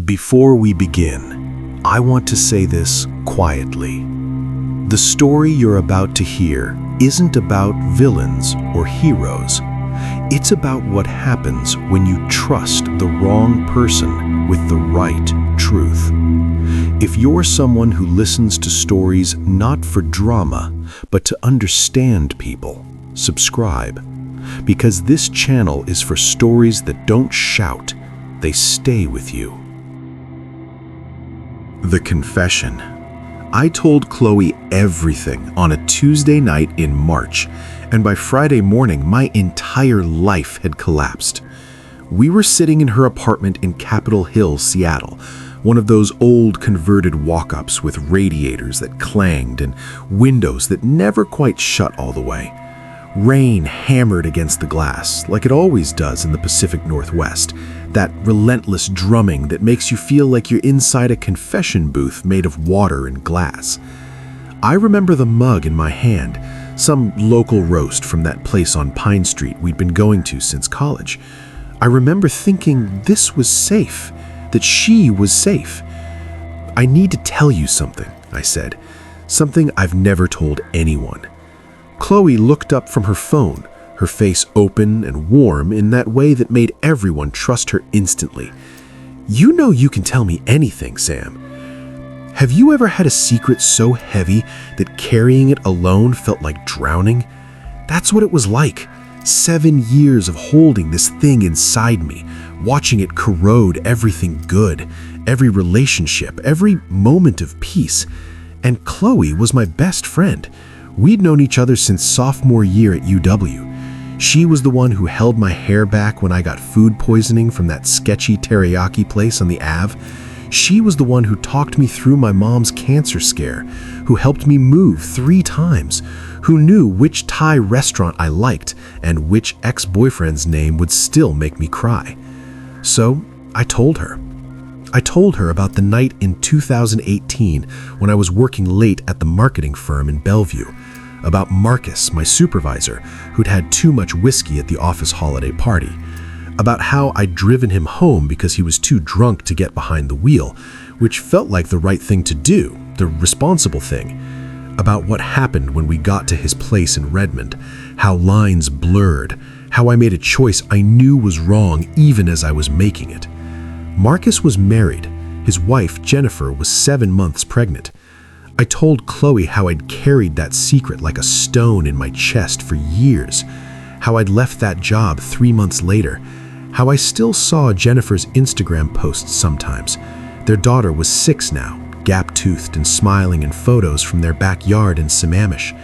Before we begin, I want to say this quietly. The story you're about to hear isn't about villains or heroes. It's about what happens when you trust the wrong person with the right truth. If you're someone who listens to stories not for drama, but to understand people, subscribe. Because this channel is for stories that don't shout, they stay with you. The confession. I told Chloe everything on a Tuesday night in March, and by Friday morning, my entire life had collapsed. We were sitting in her apartment in Capitol Hill, Seattle, one of those old converted walk-ups with radiators that clanged and windows that never quite shut all the way. Rain hammered against the glass, like it always does in the Pacific Northwest, that relentless drumming that makes you feel like you're inside a confession booth made of water and glass. I remember the mug in my hand, some local roast from that place on Pine Street we'd been going to since college. I remember thinking this was safe, that she was safe. "I need to tell you something," I said, "something I've never told anyone." Chloe looked up from her phone, her face open and warm in that way that made everyone trust her instantly. "You know you can tell me anything, Sam. Have you ever had a secret so heavy that carrying it alone felt like drowning? That's what it was like. 7 years of holding this thing inside me, watching it corrode everything good, every relationship, every moment of peace. And Chloe was my best friend. We'd known each other since sophomore year at UW. She was the one who held my hair back when I got food poisoning from that sketchy teriyaki place on the Ave. She was the one who talked me through my mom's cancer scare, who helped me move 3 times, who knew which Thai restaurant I liked and which ex-boyfriend's name would still make me cry. So I told her. I told her about the night in 2018 when I was working late at the marketing firm in Bellevue, about Marcus, my supervisor, who'd had too much whiskey at the office holiday party, about how I'd driven him home because he was too drunk to get behind the wheel, which felt like the right thing to do, the responsible thing, about what happened when we got to his place in Redmond, how lines blurred, how I made a choice I knew was wrong even as I was making it. Marcus was married. His wife, Jennifer, was 7 months pregnant. I told Chloe how I'd carried that secret like a stone in my chest for years, how I'd left that job 3 months later, how I still saw Jennifer's Instagram posts sometimes. Their daughter was 6 now, gap-toothed and smiling in photos from their backyard in Sammamish.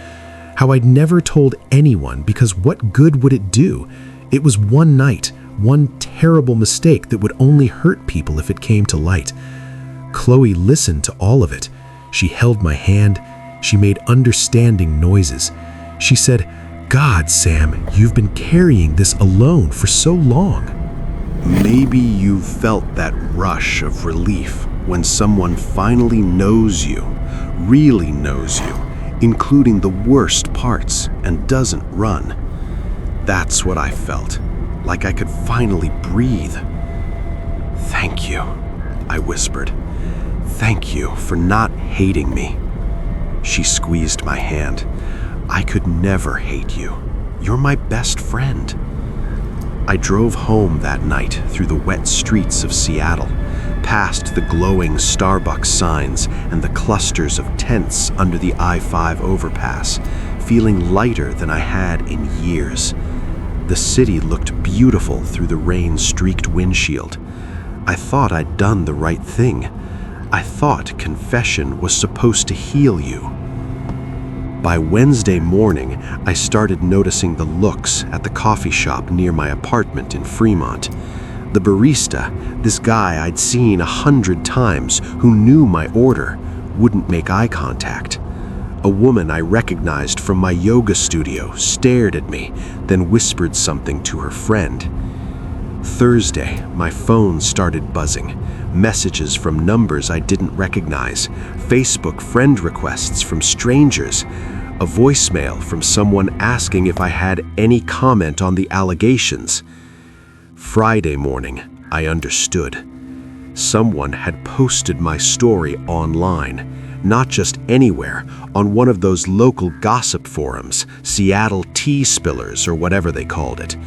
How I'd never told anyone because what good would it do? It was one night, one terrible mistake that would only hurt people if it came to light. Chloe listened to all of it. She held my hand. She made understanding noises. She said, "God, Sam, you've been carrying this alone for so long." Maybe you've felt that rush of relief when someone finally knows you, really knows you, including the worst parts, and doesn't run. That's what I felt, like I could finally breathe. "Thank you," I whispered. "Thank you for not hating me." She squeezed my hand. "I could never hate you. You're my best friend." I drove home that night through the wet streets of Seattle, past the glowing Starbucks signs and the clusters of tents under the I-5 overpass, feeling lighter than I had in years. The city looked beautiful through the rain-streaked windshield. I thought I'd done the right thing. I thought confession was supposed to heal you. By Wednesday morning, I started noticing the looks at the coffee shop near my apartment in Fremont. The barista, this guy I'd seen 100 times who knew my order, wouldn't make eye contact. A woman I recognized from my yoga studio stared at me, then whispered something to her friend. Thursday, my phone started buzzing. Messages from numbers I didn't recognize, Facebook friend requests from strangers, a voicemail from someone asking if I had any comment on the allegations. Friday morning, I understood. Someone had posted my story online, not just anywhere, on one of those local gossip forums, Seattle Tea Spillers or whatever they called it.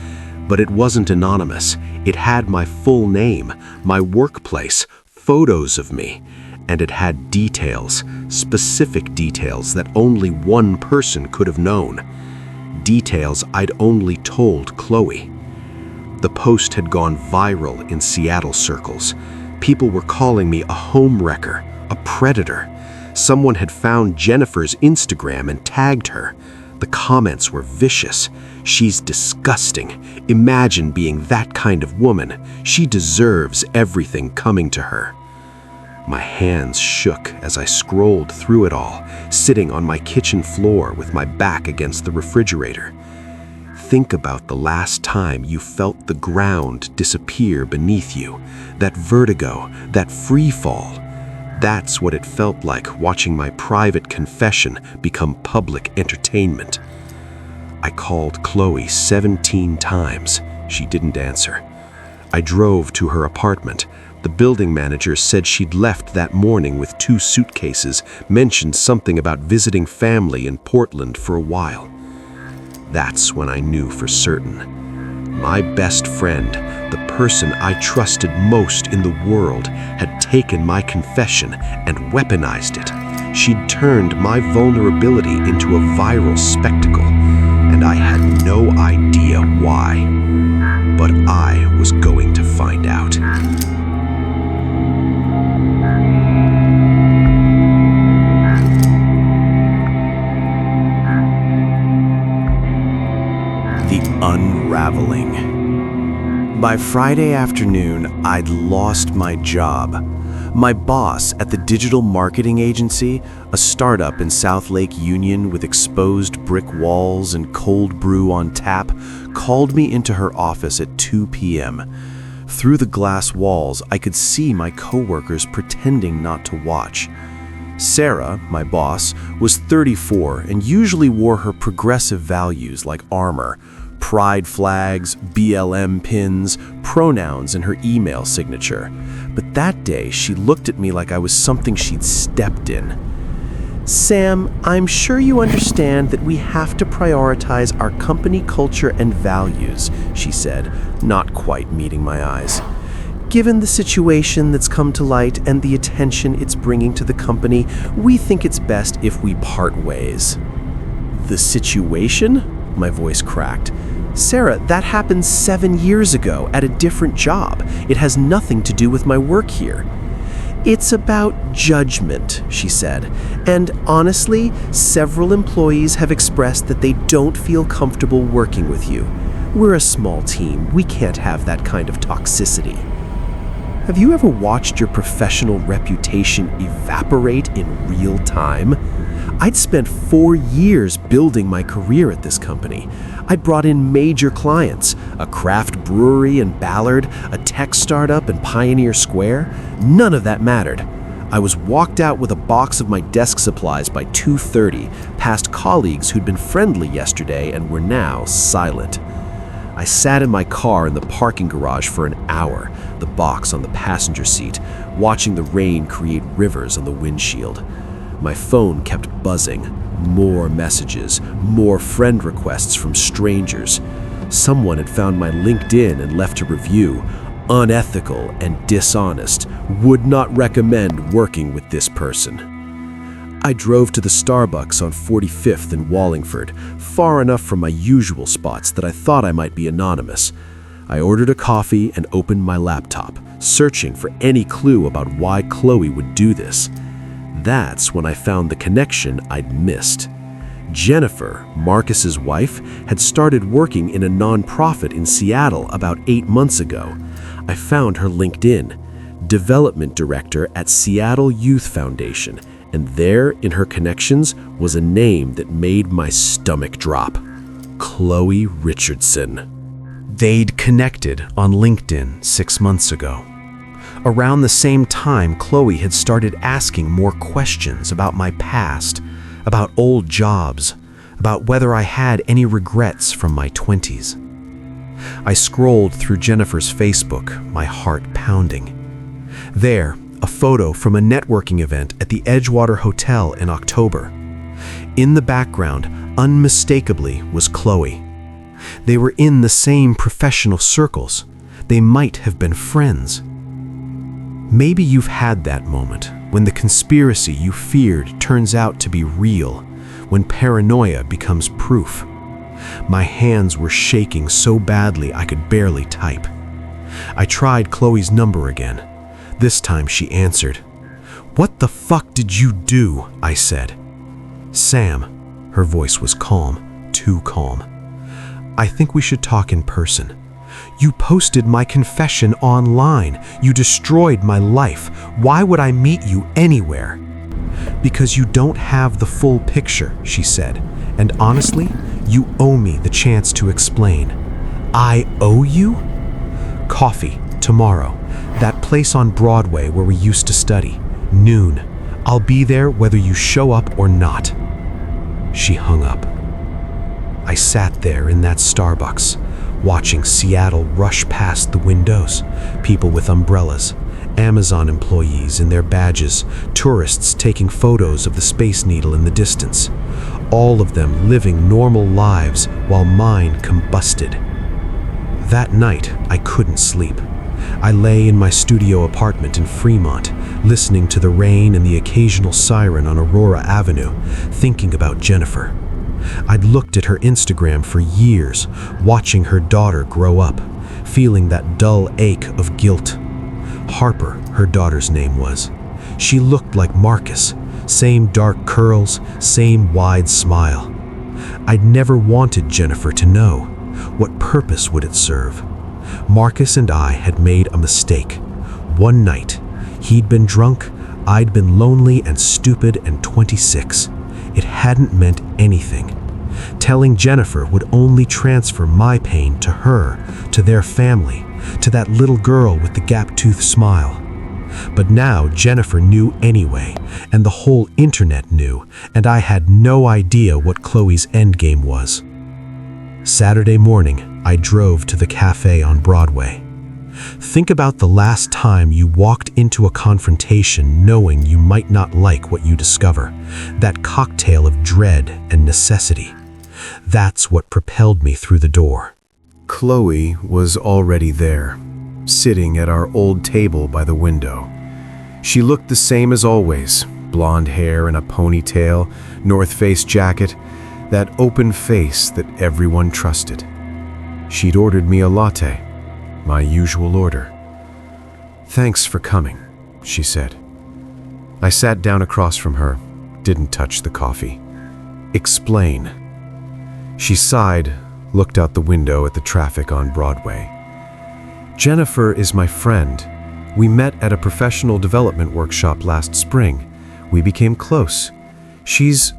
But it wasn't anonymous. It had my full name, my workplace, photos of me, and it had details, specific details that only one person could have known. Details I'd only told Chloe. The post had gone viral in Seattle circles. People were calling me a homewrecker, a predator. Someone had found Jennifer's Instagram and tagged her. The comments were vicious. "She's disgusting. Imagine being that kind of woman. She deserves everything coming to her." My hands shook as I scrolled through it all, sitting on my kitchen floor with my back against the refrigerator. Think about the last time you felt the ground disappear beneath you, that vertigo, that free fall. That's what it felt like watching my private confession become public entertainment. I called Chloe 17 times. She didn't answer. I drove to her apartment. The building manager said she'd left that morning with 2 suitcases, mentioned something about visiting family in Portland for a while. That's when I knew for certain. My best friend, the person I trusted most in the world, had taken my confession and weaponized it. She'd turned my vulnerability into a viral spectacle, and I had no idea why. But I was going to find out. The unraveling. By Friday afternoon, I'd lost my job. My boss at the digital marketing agency, a startup in South Lake Union with exposed brick walls and cold brew on tap, called me into her office at 2 p.m. Through the glass walls, I could see my coworkers pretending not to watch. Sarah, my boss, was 34 and usually wore her progressive values like armor, pride flags, BLM pins, pronouns in her email signature. But that day, she looked at me like I was something she'd stepped in. "Sam, I'm sure you understand that we have to prioritize our company culture and values," she said, not quite meeting my eyes. "Given the situation that's come to light and the attention it's bringing to the company, we think it's best if we part ways." "The situation?" My voice cracked. "Sarah, that happened 7 years ago at a different job. It has nothing to do with my work here." "It's about judgment," she said. "And honestly, several employees have expressed that they don't feel comfortable working with you. We're a small team. We can't have that kind of toxicity." Have you ever watched your professional reputation evaporate in real time? I'd spent 4 years building my career at this company. I'd brought in major clients, a craft brewery in Ballard, a tech startup in Pioneer Square. None of that mattered. I was walked out with a box of my desk supplies by 2:30, past colleagues who'd been friendly yesterday and were now silent. I sat in my car in the parking garage for an hour, the box on the passenger seat, watching the rain create rivers on the windshield. My phone kept buzzing. More messages, more friend requests from strangers. Someone had found my LinkedIn and left a review. Unethical and dishonest. Would not recommend working with this person. I drove to the Starbucks on 45th in Wallingford, far enough from my usual spots that I thought I might be anonymous. I ordered a coffee and opened my laptop, searching for any clue about why Chloe would do this. That's when I found the connection I'd missed. Jennifer, Marcus's wife, had started working in a nonprofit in Seattle about 8 months ago. I found her LinkedIn, Development Director at Seattle Youth Foundation, and there in her connections was a name that made my stomach drop. Chloe Richardson. They'd connected on LinkedIn 6 months ago. Around the same time, Chloe had started asking more questions about my past, about old jobs, about whether I had any regrets from my 20s. I scrolled through Jennifer's Facebook, my heart pounding. There, a photo from a networking event at the Edgewater Hotel in October. In the background, unmistakably, was Chloe. They were in the same professional circles. They might have been friends. Maybe you've had that moment when the conspiracy you feared turns out to be real, when paranoia becomes proof. My hands were shaking so badly I could barely type. I tried Chloe's number again. This time she answered. "What the fuck did you do?" I said. "Sam." Her voice was calm, too calm. "I think we should talk in person. You posted my confession online. You destroyed my life. Why would I meet you anywhere?" "Because you don't have the full picture," she said. "And honestly, you owe me the chance to explain." "I owe you?" "Coffee, tomorrow. That place on Broadway where we used to study. Noon. I'll be there whether you show up or not." She hung up. I sat there in that Starbucks, watching Seattle rush past the windows, people with umbrellas, Amazon employees in their badges, tourists taking photos of the Space Needle in the distance, all of them living normal lives while mine combusted. That night, I couldn't sleep. I lay in my studio apartment in Fremont, listening to the rain and the occasional siren on Aurora Avenue, thinking about Jennifer. I'd looked at her Instagram for years, watching her daughter grow up, feeling that dull ache of guilt. Harper, her daughter's name was. She looked like Marcus, same dark curls, same wide smile. I'd never wanted Jennifer to know. What purpose would it serve? Marcus and I had made a mistake. One night, he'd been drunk, I'd been lonely and stupid and 26. It hadn't meant anything. Telling Jennifer would only transfer my pain to her, to their family, to that little girl with the gap-toothed smile. But now Jennifer knew anyway, and the whole internet knew, and I had no idea what Chloe's endgame was. Saturday morning, I drove to the cafe on Broadway. Think about the last time you walked into a confrontation knowing you might not like what you discover, that cocktail of dread and necessity. That's what propelled me through the door. Chloe was already there, sitting at our old table by the window. She looked the same as always, blonde hair and a ponytail, North Face jacket, that open face that everyone trusted. She'd ordered me a latte, my usual order. "Thanks for coming," she said. I sat down across from her, didn't touch the coffee. "Explain." She sighed, looked out the window at the traffic on Broadway. "Jennifer is my friend. We met at a professional development workshop last spring. We became close. She's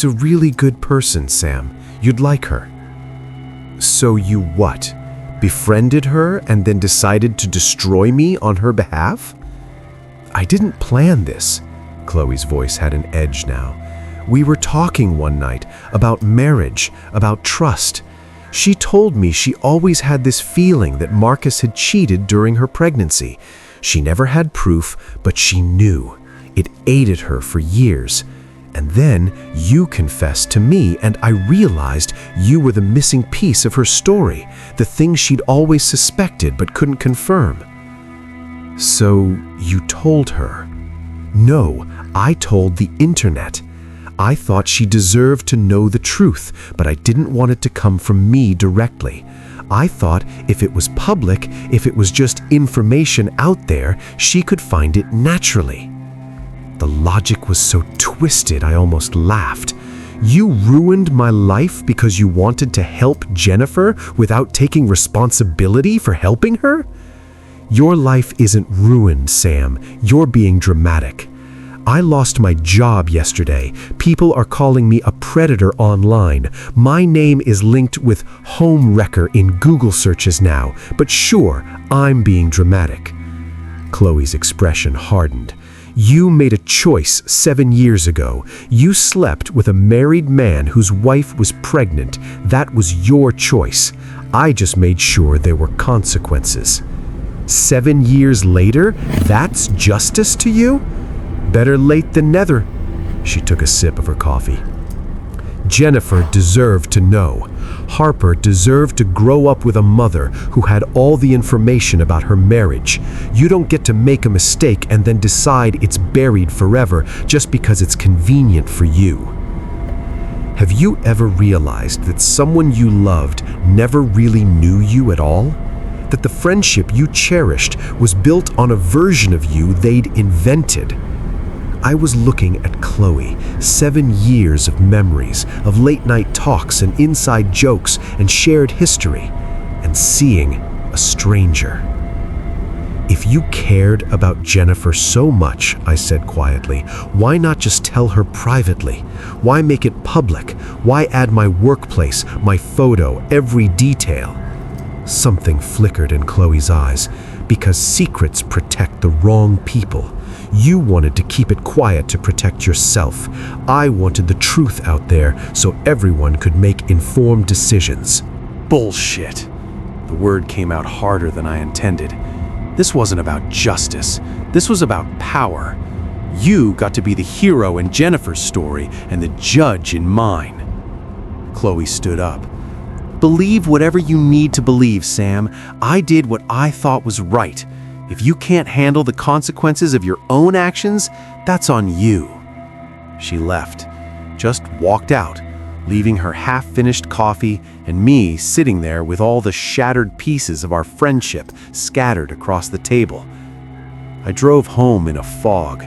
a really good person, Sam. You'd like her." "So you what? Befriended her and then decided to destroy me on her behalf?" "I didn't plan this." Chloe's voice had an edge now. "We were talking one night about marriage, about trust. She told me she always had this feeling that Marcus had cheated during her pregnancy. She never had proof, but she knew. It aided her for years. And then you confessed to me, and I realized you were the missing piece of her story, the thing she'd always suspected but couldn't confirm." "So you told her?" "No, I told the internet. I thought she deserved to know the truth, but I didn't want it to come from me directly. I thought if it was public, if it was just information out there, she could find it naturally." The logic was so twisted I almost laughed. "You ruined my life because you wanted to help Jennifer without taking responsibility for helping her?" "Your life isn't ruined, Sam. You're being dramatic. I lost my job yesterday. People are calling me a predator online. My name is linked with home wrecker in Google searches now. But sure, I'm being dramatic." Chloe's expression hardened. "You made a choice 7 years ago. You slept with a married man whose wife was pregnant. That was your choice. I just made sure there were consequences." 7 years later, that's justice to you? Better late than never. She took a sip of her coffee. Jennifer deserved to know. Harper deserved to grow up with a mother who had all the information about her marriage. You don't get to make a mistake and then decide it's buried forever just because it's convenient for you. Have you ever realized that someone you loved never really knew you at all? That the friendship you cherished was built on a version of you they'd invented? I was looking at Chloe, 7 years of memories, of late-night talks and inside jokes and shared history, and seeing a stranger. If you cared about Jennifer so much, I said quietly, why not just tell her privately? Why make it public? Why add my workplace, my photo, every detail? Something flickered in Chloe's eyes, because secrets protect the wrong people. You wanted to keep it quiet to protect yourself. I wanted the truth out there so everyone could make informed decisions. Bullshit. The word came out harder than I intended. This wasn't about justice. This was about power. You got to be the hero in Jennifer's story and the judge in mine. Chloe stood up. Believe whatever you need to believe, Sam. I did what I thought was right. If you can't handle the consequences of your own actions, that's on you. She left, just walked out, leaving her half-finished coffee and me sitting there with all the shattered pieces of our friendship scattered across the table. I drove home in a fog,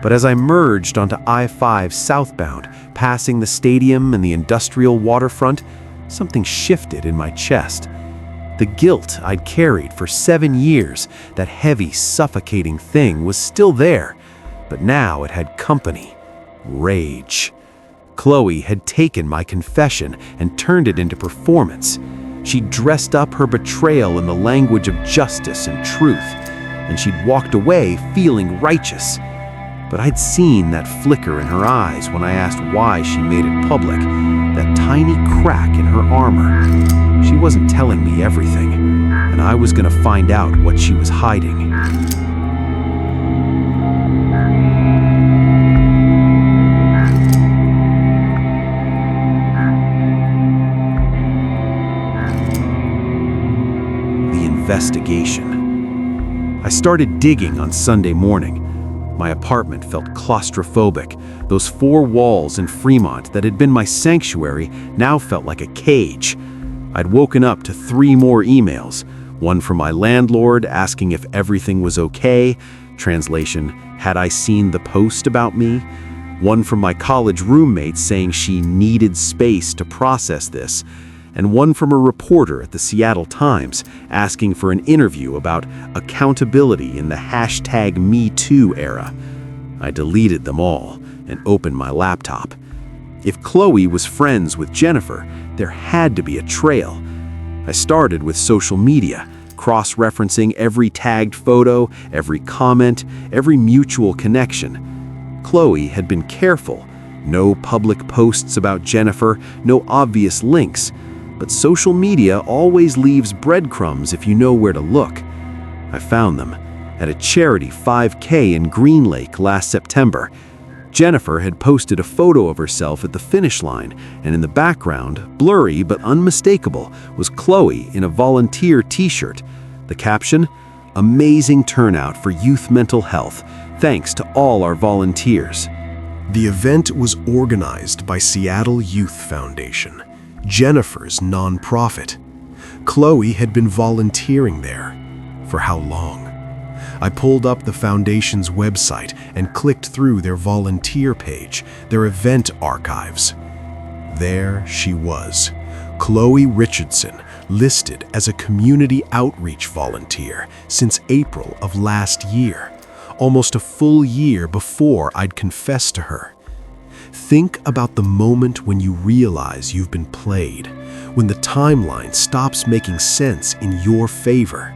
but as I merged onto I-5 southbound, passing the stadium and the industrial waterfront, something shifted in my chest. The guilt I'd carried for 7 years, that heavy, suffocating thing, was still there, but now it had company. Rage. Chloe had taken my confession and turned it into performance. She'd dressed up her betrayal in the language of justice and truth, and she'd walked away feeling righteous. But I'd seen that flicker in her eyes when I asked why she made it public, that tiny crack in her armor. She wasn't telling me everything, and I was going to find out what she was hiding. The investigation. I started digging on Sunday morning. My apartment felt claustrophobic. Those 4 walls in Fremont that had been my sanctuary now felt like a cage. I'd woken up to 3 more emails, one from my landlord asking if everything was okay, translation, had I seen the post about me? One from my college roommate saying she needed space to process this, and one from a reporter at the Seattle Times asking for an interview about accountability in the #MeToo era. I deleted them all and opened my laptop. If Chloe was friends with Jennifer, there had to be a trail. I started with social media, cross-referencing every tagged photo, every comment, every mutual connection. Chloe had been careful. No public posts about Jennifer, no obvious links. But social media always leaves breadcrumbs if you know where to look. I found them at a charity 5K in Green Lake last September. Jennifer had posted a photo of herself at the finish line, and in the background, blurry but unmistakable, was Chloe in a volunteer t-shirt. The caption, "Amazing turnout for youth mental health. Thanks to all our volunteers." The event was organized by Seattle Youth Foundation, Jennifer's nonprofit. Chloe had been volunteering there. For how long? I pulled up the foundation's website and clicked through their volunteer page, their event archives. There she was, Chloe Richardson, listed as a community outreach volunteer since April of last year, almost a full year before I'd confessed to her. Think about the moment when you realize you've been played, when the timeline stops making sense in your favor.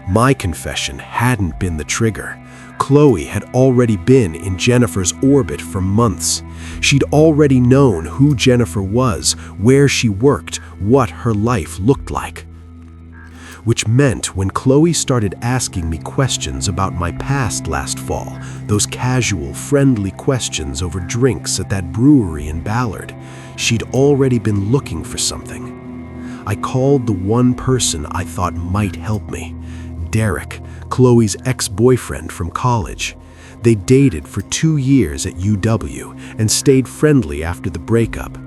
My confession hadn't been the trigger. Chloe had already been in Jennifer's orbit for months. She'd already known who Jennifer was, where she worked, what her life looked like. which meant when Chloe started asking me questions about my past last fall, those casual, friendly questions over drinks at that brewery in Ballard, she'd already been looking for something. I called the one person I thought might help me, Derek, Chloe's ex-boyfriend from college. They dated for 2 years at UW and stayed friendly after the breakup.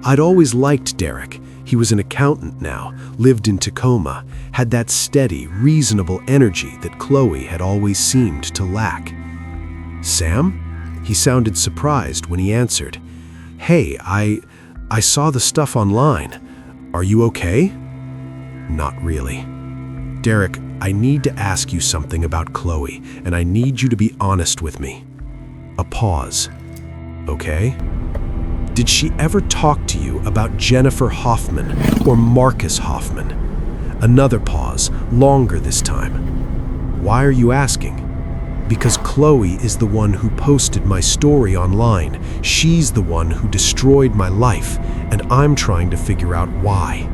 I'd always liked Derek. He was an accountant now, lived in Tacoma, had that steady, reasonable energy that Chloe had always seemed to lack. "Sam?" He sounded surprised when he answered. "Hey, I saw the stuff online. Are you okay?" "Not really. Derek, I need to ask you something about Chloe, and I need you to be honest with me." A pause. "Okay? Did she ever talk to you about Jennifer Hoffman or Marcus Hoffman?" Another pause, longer this time. "Why are you asking?" "Because Chloe is the one who posted my story online. She's the one who destroyed my life, and I'm trying to figure out why."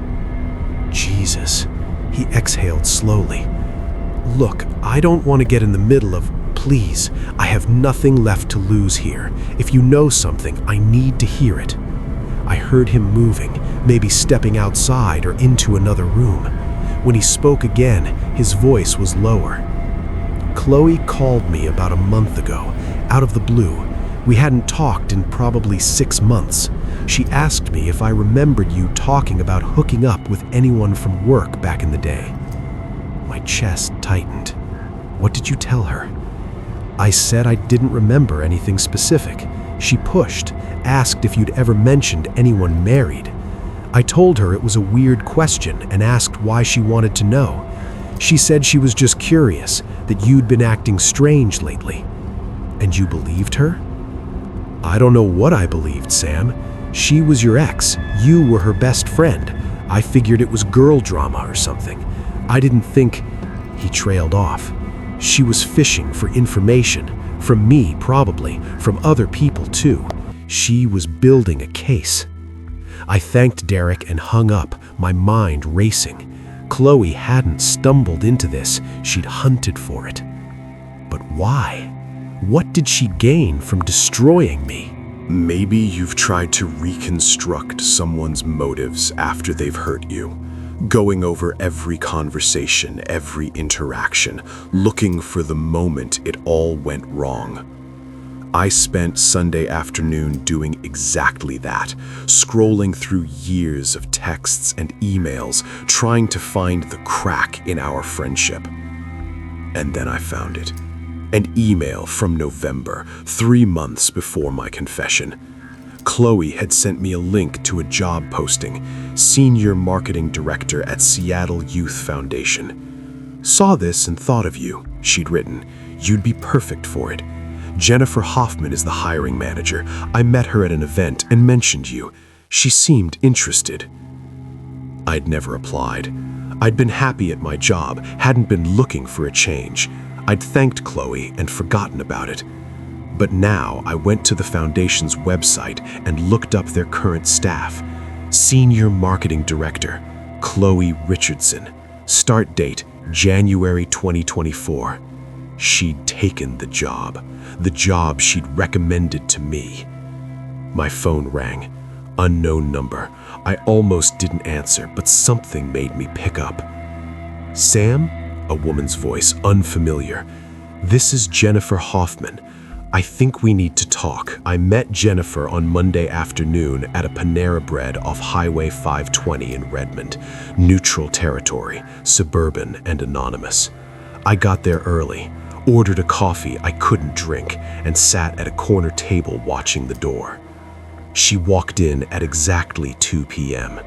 Jesus. He exhaled slowly. "Look, I don't want to get in the middle of, please, I have nothing left to lose here. If you know something, I need to hear it." I heard him moving, maybe stepping outside or into another room. When he spoke again, his voice was lower. "Chloe called me about a month ago, out of the blue. We hadn't talked in probably 6 months. She asked me if I remembered you talking about hooking up with anyone from work back in the day." My chest tightened. "What did you tell her?" "I said I didn't remember anything specific. She pushed, asked if you'd ever mentioned anyone married. I told her it was a weird question and asked why she wanted to know. She said she was just curious, that you'd been acting strange lately." "And you believed her?" "I don't know what I believed, Sam. She was your ex. You were her best friend. I figured it was girl drama or something. I didn't think—" He trailed off. "She was fishing for information. From me, probably. From other people, too. She was building a case." I thanked Derek and hung up, my mind racing. Chloe hadn't stumbled into this. She'd hunted for it. But why? What did she gain from destroying me? Maybe you've tried to reconstruct someone's motives after they've hurt you, going over every conversation, every interaction, looking for the moment it all went wrong. I spent Sunday afternoon doing exactly that, scrolling through years of texts and emails, trying to find the crack in our friendship. And then I found it. An email from November, 3 months before my confession. Chloe had sent me a link to a job posting, Senior Marketing Director at Seattle Youth Foundation. "Saw this and thought of you," she'd written. "You'd be perfect for it. Jennifer Hoffman is the hiring manager. I met her at an event and mentioned you. She seemed interested." I'd never applied. I'd been happy at my job, hadn't been looking for a change. I'd thanked Chloe and forgotten about it. But now I went to the foundation's website and looked up their current staff. Senior Marketing Director, Chloe Richardson. Start date, January 2024. She'd taken the job she'd recommended to me. My phone rang. Unknown number. I almost didn't answer, but something made me pick up. "Sam?" A woman's voice, unfamiliar. "This is Jennifer Hoffman. I think we need to talk. I met Jennifer on Monday afternoon at a Panera Bread off Highway 520 in Redmond. Neutral territory, suburban and anonymous. I got there early, ordered a coffee I couldn't drink, and sat at a corner table watching the door. She walked in at exactly 2 p.m.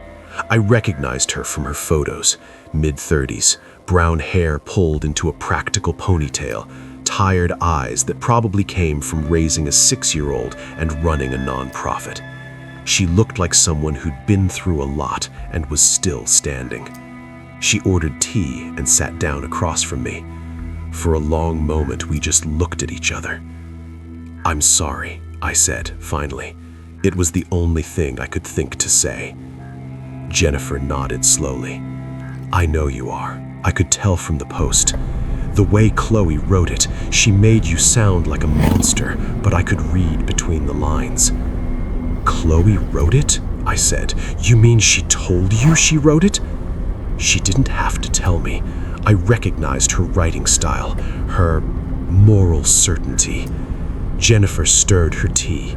I recognized her from her photos, mid-30s, brown hair pulled into a practical ponytail, tired eyes that probably came from raising a 6-year-old and running a nonprofit. She looked like someone who'd been through a lot and was still standing. She ordered tea and sat down across from me. For a long moment, we just looked at each other. "I'm sorry," I said, finally. It was the only thing I could think to say. Jennifer nodded slowly. "I know you are. I could tell from the post. The way Chloe wrote it, she made you sound like a monster, but I could read between the lines. Chloe wrote it? I said. You mean she told you she wrote it? She didn't have to tell me. I recognized her writing style, her moral certainty. Jennifer stirred her tea.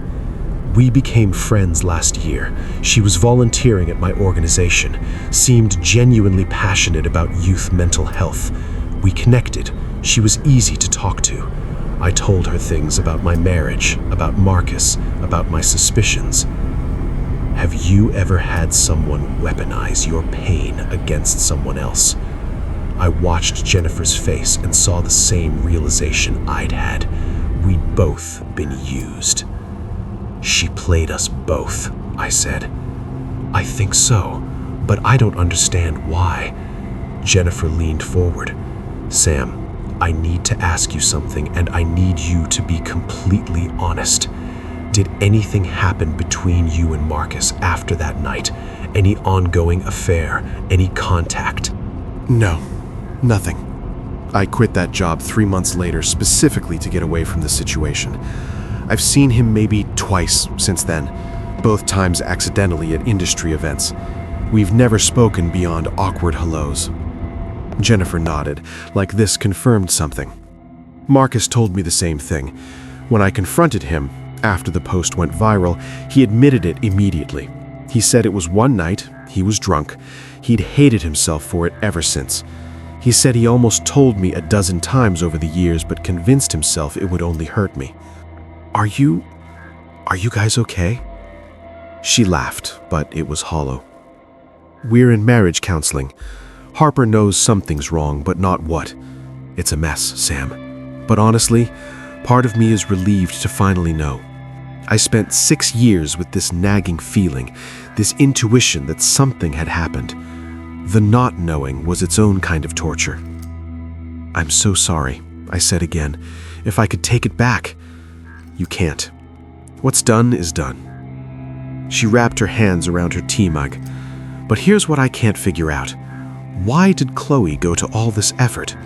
We became friends last year. She was volunteering at my organization, seemed genuinely passionate about youth mental health. We connected. She was easy to talk to. I told her things about my marriage, about Marcus, about my suspicions. Have you ever had someone weaponize your pain against someone else? I watched Jennifer's face and saw the same realization I'd had. We'd both been used. She played us both, I said. I think so, but I don't understand why. Jennifer leaned forward. Sam, I need to ask you something, and I need you to be completely honest. Did anything happen between you and Marcus after that night? Any ongoing affair? Any contact? No, nothing. I quit that job 3 months later specifically to get away from the situation. I've seen him maybe twice since then, both times accidentally at industry events. We've never spoken beyond awkward hellos. Jennifer nodded, like this confirmed something. Marcus told me the same thing. When I confronted him, after the post went viral, he admitted it immediately. He said it was one night, he was drunk. He'd hated himself for it ever since. He said he almost told me a dozen times over the years, but convinced himself it would only hurt me. Are you guys okay? She laughed, but it was hollow. We're in marriage counseling. Harper knows something's wrong, but not what. It's a mess, Sam. But honestly, part of me is relieved to finally know. I spent 6 years with this nagging feeling, this intuition that something had happened. The not knowing was its own kind of torture. I'm so sorry, I said again. If I could take it back. You can't. What's done is done. She wrapped her hands around her tea mug. But here's what I can't figure out. Why did Chloe go to all this effort?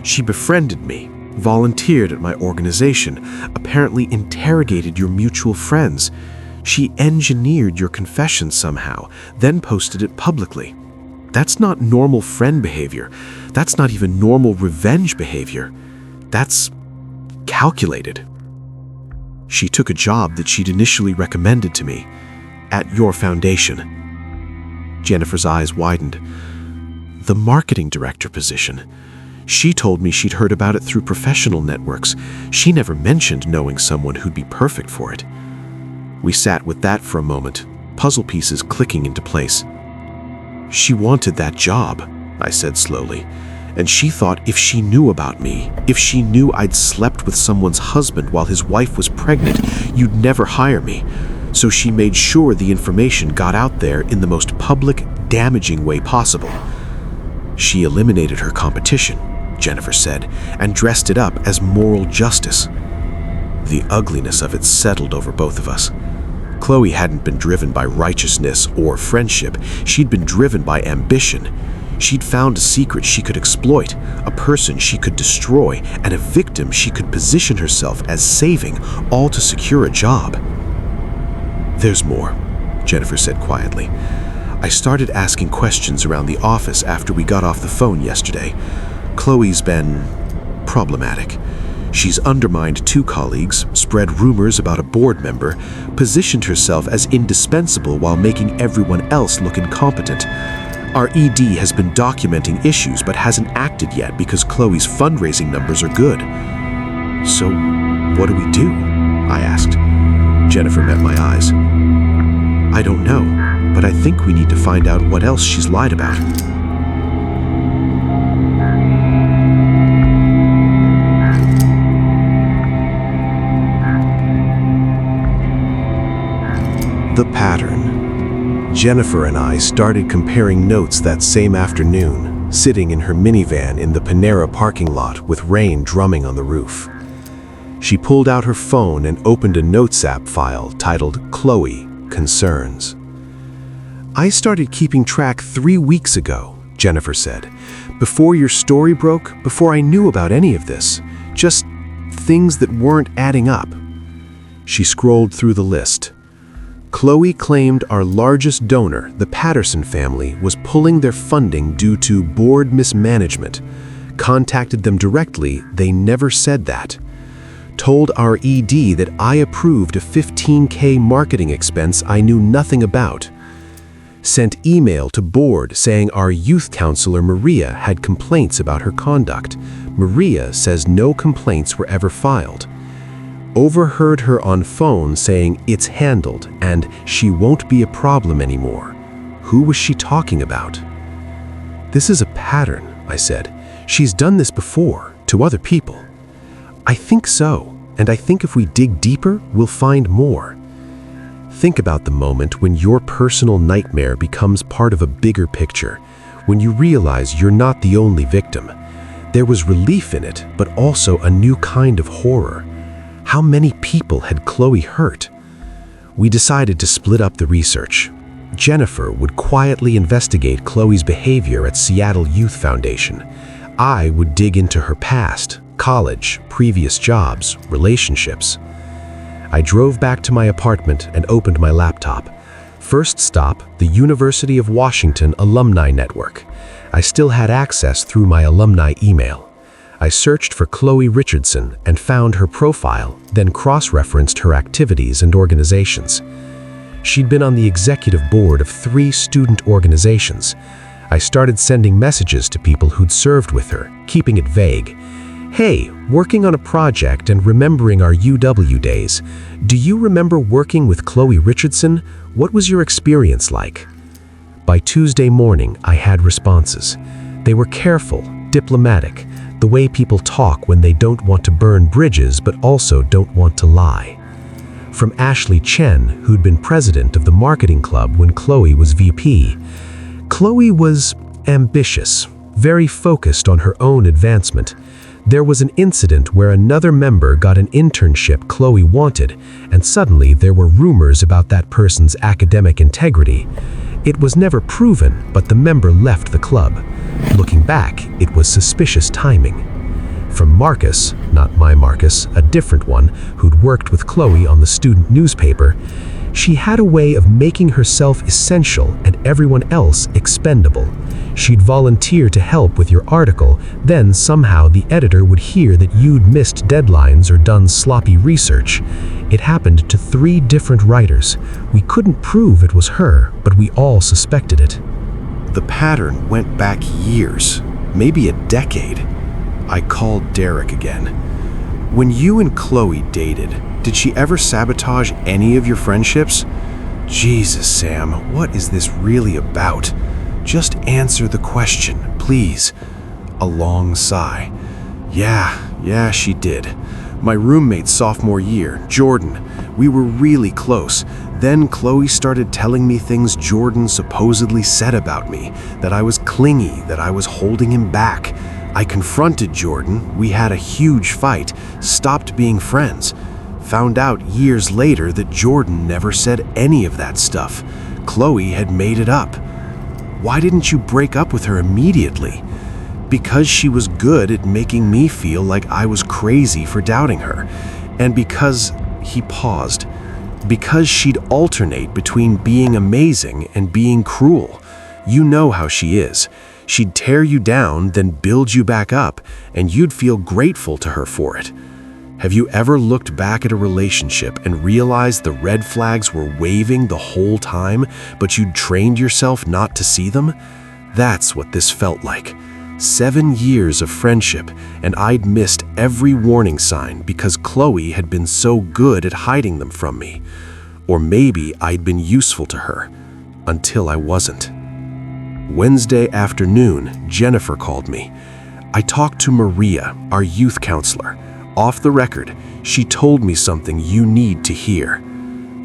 She befriended me, volunteered at my organization, apparently interrogated your mutual friends. She engineered your confession somehow, then posted it publicly. That's not normal friend behavior. That's not even normal revenge behavior. That's calculated. She took a job that she'd initially recommended to me, at your foundation. Jennifer's eyes widened. The marketing director position. She told me she'd heard about it through professional networks. She never mentioned knowing someone who'd be perfect for it. We sat with that for a moment, puzzle pieces clicking into place. She wanted that job, I said slowly, and she thought if she knew about me, if she knew I'd slept with someone's husband while his wife was pregnant, you'd never hire me. So she made sure the information got out there in the most public, damaging way possible. She eliminated her competition, Jennifer said, and dressed it up as moral justice. The ugliness of it settled over both of us. Chloe hadn't been driven by righteousness or friendship. She'd been driven by ambition. She'd found a secret she could exploit, a person she could destroy, and a victim she could position herself as saving, all to secure a job. There's more, Jennifer said quietly. I started asking questions around the office after we got off the phone yesterday. Chloe's been problematic. She's undermined 2 colleagues, spread rumors about a board member, positioned herself as indispensable while making everyone else look incompetent. Our ED has been documenting issues but hasn't acted yet because Chloe's fundraising numbers are good. So, what do we do? I asked. Jennifer met my eyes. I don't know, but I think we need to find out what else she's lied about. The pattern. Jennifer and I started comparing notes that same afternoon, sitting in her minivan in the Panera parking lot with rain drumming on the roof. She pulled out her phone and opened a Notes app file titled Chloe Concerns. I started keeping track 3 weeks ago, Jennifer said, Before your story broke, before I knew about any of this. Just things that weren't adding up." She scrolled through the list. Chloe claimed our largest donor, the Patterson family, was pulling their funding due to board mismanagement. Contacted them directly, they never said that. Told our ED that I approved a $15K marketing expense I knew nothing about. Sent email to board saying our youth counselor Maria had complaints about her conduct. Maria says no complaints were ever filed. Overheard her on phone saying it's handled and she won't be a problem anymore. Who was she talking about? "This is a pattern," I said. "She's done this before, to other people." "I think so, and I think if we dig deeper, we'll find more." Think about the moment when your personal nightmare becomes part of a bigger picture, when you realize you're not the only victim. There was relief in it, but also a new kind of horror. How many people had Chloe hurt? We decided to split up the research. Jennifer would quietly investigate Chloe's behavior at Seattle Youth Foundation. I would dig into her past, college, previous jobs, relationships. I drove back to my apartment and opened my laptop. First stop, the University of Washington Alumni Network. I still had access through my alumni email. I searched for Chloe Richardson and found her profile, then cross-referenced her activities and organizations. She'd been on the executive board of 3 student organizations. I started sending messages to people who'd served with her, keeping it vague. "Hey, working on a project and remembering our UW days. Do you remember working with Chloe Richardson? What was your experience like?" By Tuesday morning, I had responses. They were careful, diplomatic, the way people talk when they don't want to burn bridges but also don't want to lie. From Ashley Chen, who'd been president of the marketing club when Chloe was VP. Chloe was ambitious, very focused on her own advancement. There was an incident where another member got an internship Chloe wanted, and suddenly there were rumors about that person's academic integrity. It was never proven, but the member left the club. Looking back, it was suspicious timing. From Marcus, not my Marcus, a different one, who'd worked with Chloe on the student newspaper, she had a way of making herself essential and everyone else expendable. She'd volunteer to help with your article, then somehow the editor would hear that you'd missed deadlines or done sloppy research. It happened to 3 different writers. We couldn't prove it was her, but we all suspected it. The pattern went back years, maybe a decade. I called Derek again. "When you and Chloe dated, did she ever sabotage any of your friendships?" "Jesus, Sam, what is this really about? Just answer the question, please." A long sigh. Yeah, she did. My roommate sophomore year, Jordan, we were really close. Then Chloe started telling me things Jordan supposedly said about me, that I was clingy, that I was holding him back. I confronted Jordan, we had a huge fight, stopped being friends. Found out years later that Jordan never said any of that stuff. Chloe had made it up. "Why didn't you break up with her immediately?" "Because she was good at making me feel like I was crazy for doubting her. And because," he paused, "because she'd alternate between being amazing and being cruel. You know how she is. She'd tear you down, then build you back up, and you'd feel grateful to her for it." Have you ever looked back at a relationship and realized the red flags were waving the whole time, but you'd trained yourself not to see them? That's what this felt like. 7 years of friendship, and I'd missed every warning sign because Chloe had been so good at hiding them from me. Or maybe I'd been useful to her, until I wasn't. Wednesday afternoon, Jennifer called me. I talked to Maria, our youth counselor. Off the record, she told me something you need to hear.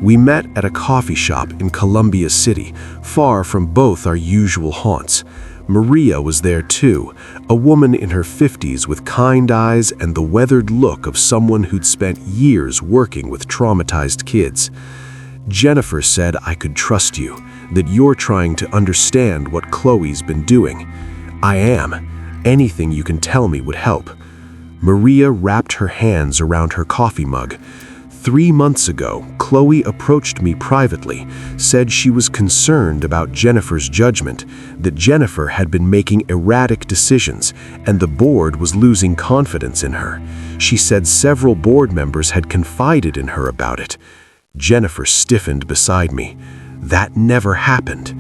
We met at a coffee shop in Columbia City, far from both our usual haunts. Maria was there too, a woman in her 50s with kind eyes and the weathered look of someone who'd spent years working with traumatized kids. Jennifer said I could trust you, that you're trying to understand what Chloe's been doing. I am. Anything you can tell me would help. Maria wrapped her hands around her coffee mug. 3 months ago, Chloe approached me privately, said she was concerned about Jennifer's judgment, that Jennifer had been making erratic decisions, and the board was losing confidence in her. She said several board members had confided in her about it. Jennifer stiffened beside me. That never happened.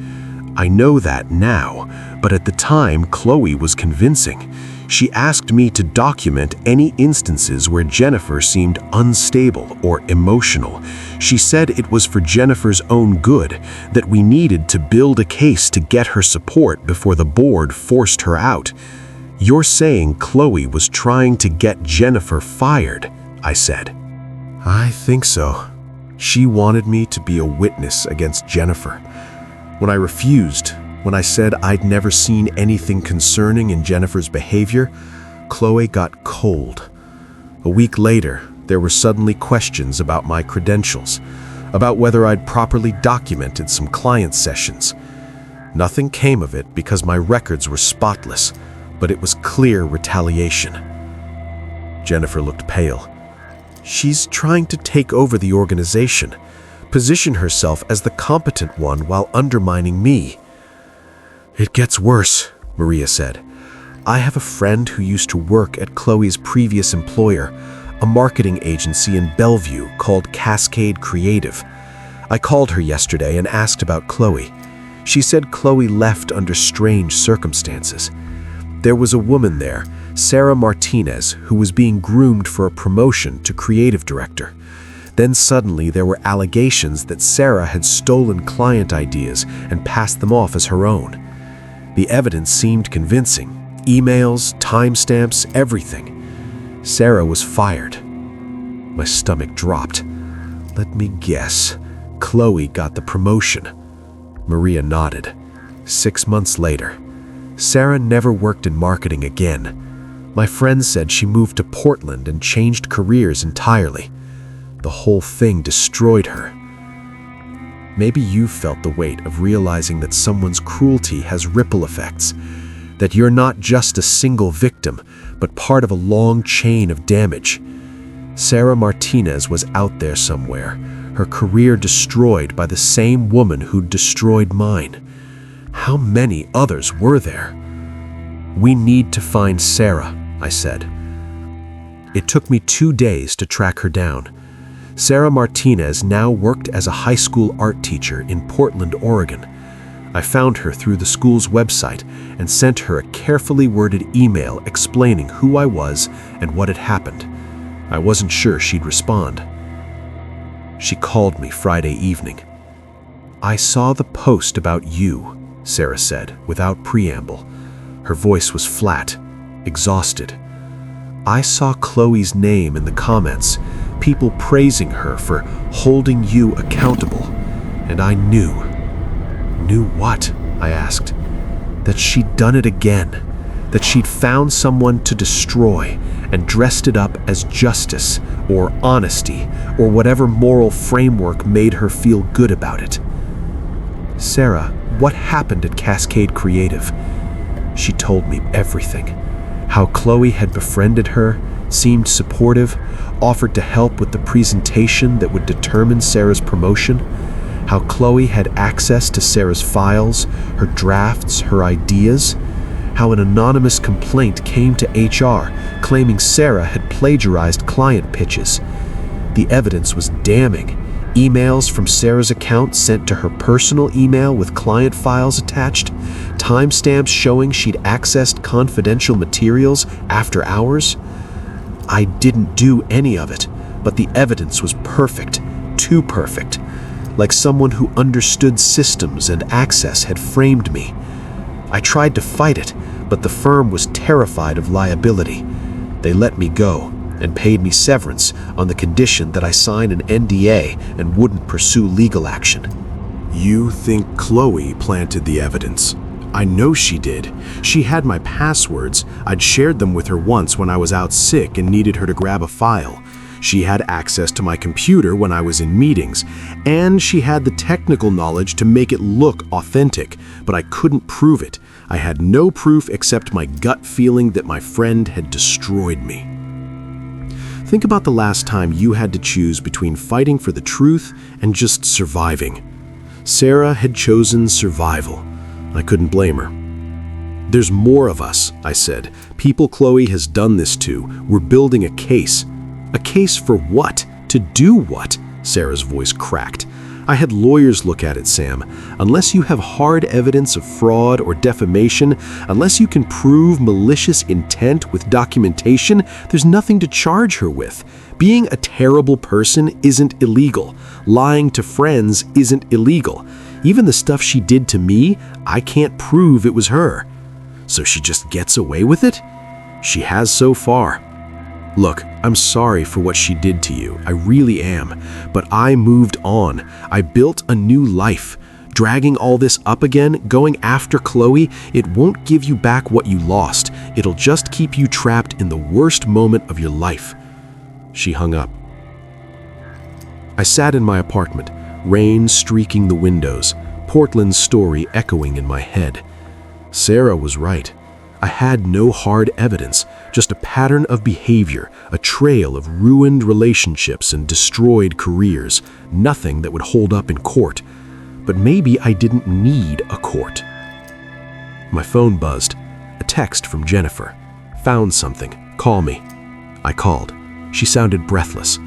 I know that now, but at the time, Chloe was convincing. She asked me to document any instances where Jennifer seemed unstable or emotional. She said it was for Jennifer's own good, that we needed to build a case to get her support before the board forced her out. You're saying Chloe was trying to get Jennifer fired, I said. I think so. She wanted me to be a witness against Jennifer. When I refused, when I said I'd never seen anything concerning in Jennifer's behavior, Chloe got cold. A week later, there were suddenly questions about my credentials, about whether I'd properly documented some client sessions. Nothing came of it because my records were spotless, but it was clear retaliation. Jennifer looked pale. She's trying to take over the organization, position herself as the competent one while undermining me. It gets worse, Maria said. I have a friend who used to work at Chloe's previous employer, a marketing agency in Bellevue called Cascade Creative. I called her yesterday and asked about Chloe. She said Chloe left under strange circumstances. There was a woman there, Sarah Martinez, who was being groomed for a promotion to creative director. Then suddenly there were allegations that Sarah had stolen client ideas and passed them off as her own. The evidence seemed convincing. Emails, timestamps, everything. Sarah was fired. My stomach dropped. Let me guess. Chloe got the promotion. Maria nodded. 6 months later. Sarah never worked in marketing again. My friend said she moved to Portland and changed careers entirely. The whole thing destroyed her. Maybe you felt the weight of realizing that someone's cruelty has ripple effects, that you're not just a single victim, but part of a long chain of damage. Sarah Martinez was out there somewhere, her career destroyed by the same woman who'd destroyed mine. How many others were there? We need to find Sarah, I said. It took me 2 days to track her down. Sarah Martinez now worked as a high school art teacher in Portland, Oregon. I found her through the school's website and sent her a carefully worded email explaining who I was and what had happened. I wasn't sure she'd respond. She called me Friday evening. I saw the post about you, Sarah said, without preamble. Her voice was flat, exhausted. I saw Chloe's name in the comments, people praising her for holding you accountable, and I knew. Knew what? I asked. That she'd done it again, that she'd found someone to destroy and dressed it up as justice or honesty or whatever moral framework made her feel good about it. Sarah, what happened at Cascade Creative? She told me everything. How Chloe had befriended her, seemed supportive, offered to help with the presentation that would determine Sarah's promotion. How Chloe had access to Sarah's files, her drafts, her ideas. How an anonymous complaint came to HR claiming Sarah had plagiarized client pitches. The evidence was damning. Emails from Sarah's account sent to her personal email with client files attached, timestamps showing she'd accessed confidential materials after hours. I didn't do any of it, but the evidence was perfect, too perfect, like someone who understood systems and access had framed me. I tried to fight it, but the firm was terrified of liability. They let me go and paid me severance on the condition that I sign an NDA and wouldn't pursue legal action. You think Chloe planted the evidence? I know she did. She had my passwords. I'd shared them with her once when I was out sick and needed her to grab a file. She had access to my computer when I was in meetings, and she had the technical knowledge to make it look authentic, but I couldn't prove it. I had no proof except my gut feeling that my friend had destroyed me. Think about the last time you had to choose between fighting for the truth and just surviving. Sarah had chosen survival. I couldn't blame her. "There's more of us," I said. "People Chloe has done this to. We're building a case." "A case for what? To do what?" Sarah's voice cracked. "I had lawyers look at it, Sam. Unless you have hard evidence of fraud or defamation, unless you can prove malicious intent with documentation, there's nothing to charge her with. Being a terrible person isn't illegal. Lying to friends isn't illegal. Even the stuff she did to me, I can't prove it was her. So she just gets away with it? She has so far. Look, I'm sorry for what she did to you. I really am. But I moved on. I built a new life. Dragging all this up again, going after Chloe, it won't give you back what you lost. It'll just keep you trapped in the worst moment of your life." She hung up. I sat in my apartment, rain streaking the windows, Portland's story echoing in my head. Sarah was right. I had no hard evidence, just a pattern of behavior, a trail of ruined relationships and destroyed careers, nothing that would hold up in court. But maybe I didn't need a court. My phone buzzed. A text from Jennifer. "Found something. Call me." I called. She sounded breathless.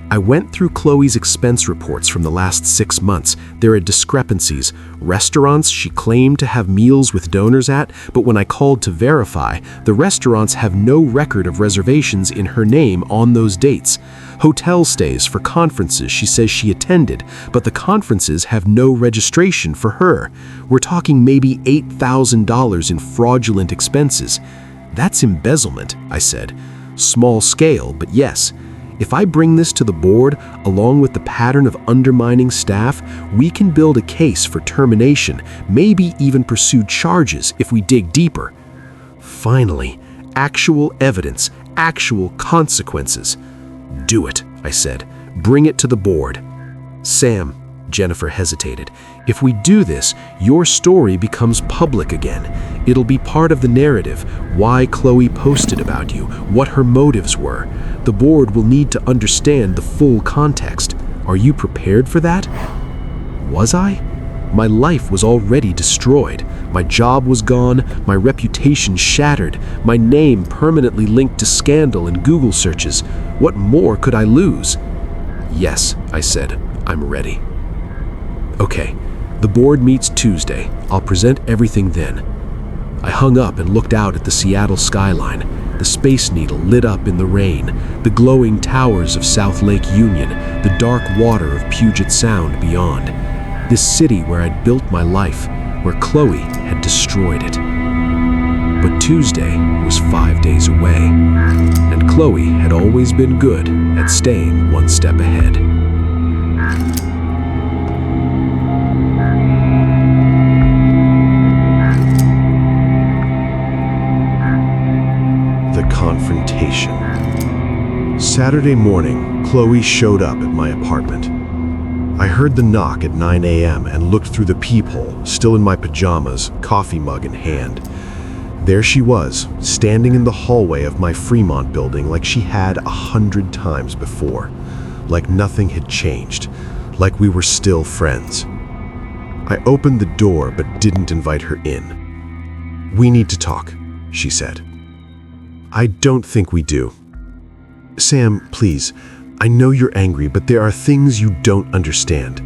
I went through Chloe's expense reports from the last 6 months. There are discrepancies. Restaurants she claimed to have meals with donors at, but when I called to verify, the restaurants have no record of reservations in her name on those dates. Hotel stays for conferences she says she attended, but the conferences have no registration for her. We're talking maybe $8,000 in fraudulent expenses. "That's embezzlement," I said. "Small scale, but yes. If I bring this to the board, along with the pattern of undermining staff, we can build a case for termination, maybe even pursue charges if we dig deeper." Finally, actual evidence, actual consequences. "Do it," I said. "Bring it to the board." "Sam," Jennifer hesitated, "if we do this, your story becomes public again. It'll be part of the narrative, why Chloe posted about you, what her motives were. The board will need to understand the full context. Are you prepared for that?" Was I? My life was already destroyed. My job was gone, my reputation shattered, my name permanently linked to scandal and Google searches. What more could I lose? "Yes," I said, "I'm ready." "Okay, the board meets Tuesday. I'll present everything then." I hung up and looked out at the Seattle skyline, the Space Needle lit up in the rain, the glowing towers of South Lake Union, the dark water of Puget Sound beyond. This city where I'd built my life, where Chloe had destroyed it. But Tuesday was 5 days away, and Chloe had always been good at staying one step ahead. The confrontation. Saturday morning, Chloe showed up at my apartment. I heard the knock at 9 a.m. and looked through the peephole, still in my pajamas, coffee mug in hand. There she was, standing in the hallway of my Fremont building like she had 100 times before, like nothing had changed, like we were still friends. I opened the door but didn't invite her in. "We need to talk," she said. "I don't think we do." "Sam, please, I know you're angry, but there are things you don't understand."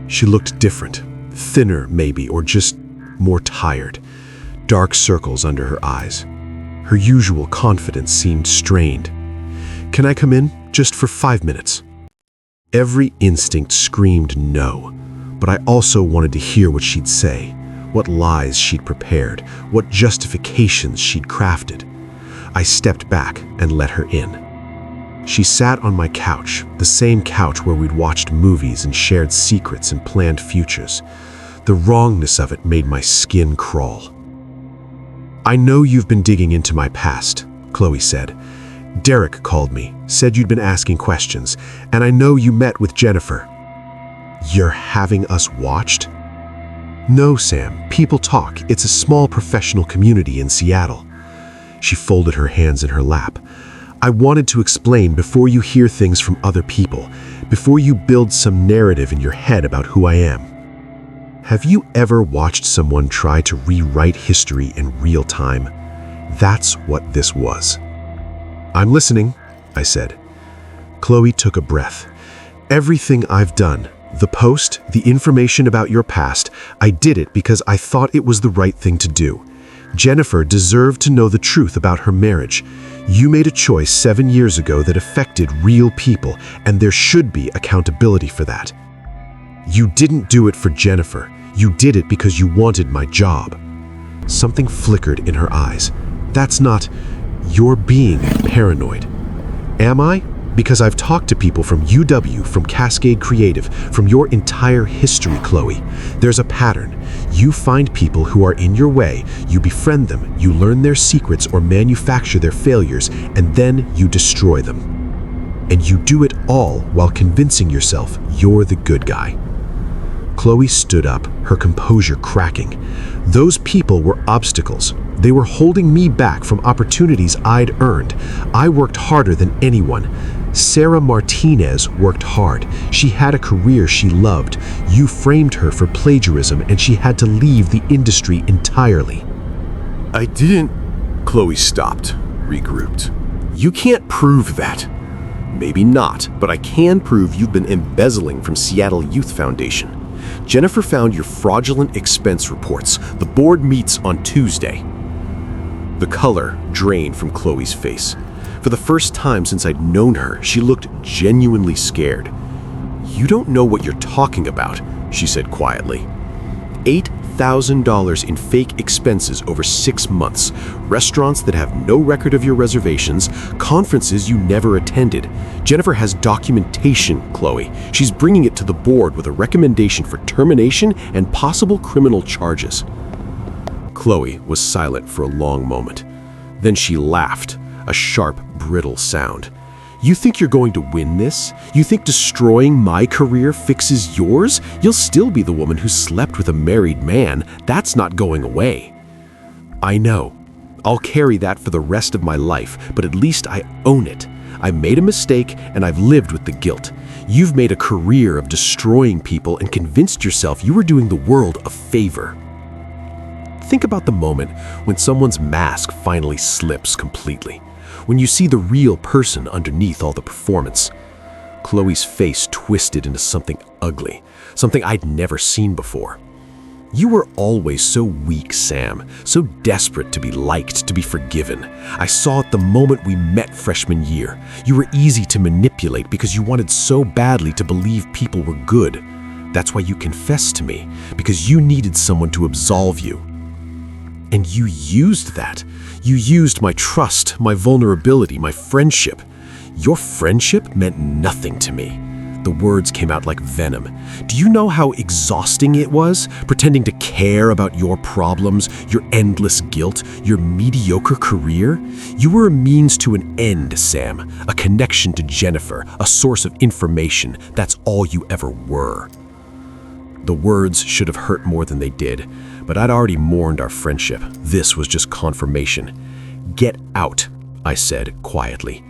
She looked different, thinner maybe, or just more tired. Dark circles under her eyes. Her usual confidence seemed strained. "Can I come in, just for 5 minutes?" Every instinct screamed no, but I also wanted to hear what she'd say, what lies she'd prepared, what justifications she'd crafted. I stepped back and let her in. She sat on my couch, the same couch where we'd watched movies and shared secrets and planned futures. The wrongness of it made my skin crawl. "I know you've been digging into my past," Chloe said. Derek called me, said you'd been asking questions, and I know you met with Jennifer. You're having us watched? No, Sam. People talk. It's a small professional community in Seattle. She folded her hands in her lap. I wanted to explain before you hear things from other people, before you build some narrative in your head about who I am. Have you ever watched someone try to rewrite history in real time? That's what this was. I'm listening, I said. Chloe took a breath. Everything I've done, the post, the information about your past, I did it because I thought it was the right thing to do. Jennifer deserved to know the truth about her marriage. You made a choice 7 years ago that affected real people, and there should be accountability for that. You didn't do it for Jennifer. You did it because you wanted my job. Something flickered in her eyes. That's not... You're being paranoid. Am I? Because I've talked to people from UW, from Cascade Creative, from your entire history, Chloe. There's a pattern. You find people who are in your way, you befriend them, you learn their secrets or manufacture their failures, and then you destroy them. And you do it all while convincing yourself you're the good guy. Chloe stood up, her composure cracking. Those people were obstacles. They were holding me back from opportunities I'd earned. I worked harder than anyone. Sarah Martinez worked hard. She had a career she loved. You framed her for plagiarism, and she had to leave the industry entirely. I didn't... Chloe stopped, regrouped. You can't prove that. Maybe not, but I can prove you've been embezzling from Seattle Youth Foundation. Jennifer found your fraudulent expense reports. The board meets on Tuesday. The color drained from Chloe's face. For the first time since I'd known her, she looked genuinely scared. You don't know what you're talking about, she said quietly. $8,000 in fake expenses over 6 months, restaurants that have no record of your reservations, conferences you never attended. Jennifer has documentation, Chloe. She's bringing it to the board with a recommendation for termination and possible criminal charges. Chloe was silent for a long moment. Then she laughed, a sharp, brittle sound. You think you're going to win this? You think destroying my career fixes yours? You'll still be the woman who slept with a married man. That's not going away. I know. I'll carry that for the rest of my life, but at least I own it. I made a mistake, and I've lived with the guilt. You've made a career of destroying people and convinced yourself you were doing the world a favor. Think about the moment when someone's mask finally slips completely. When you see the real person underneath all the performance. Chloe's face twisted into something ugly, something I'd never seen before. You were always so weak, Sam, so desperate to be liked, to be forgiven. I saw it the moment we met freshman year. You were easy to manipulate because you wanted so badly to believe people were good. That's why you confessed to me, because you needed someone to absolve you. And you used that. You used my trust, my vulnerability, my friendship. Your friendship meant nothing to me. The words came out like venom. Do you know how exhausting it was, pretending to care about your problems, your endless guilt, your mediocre career? You were a means to an end, Sam, a connection to Jennifer, a source of information. That's all you ever were. The words should have hurt more than they did, but I'd already mourned our friendship. This was just confirmation. Get out, I said quietly.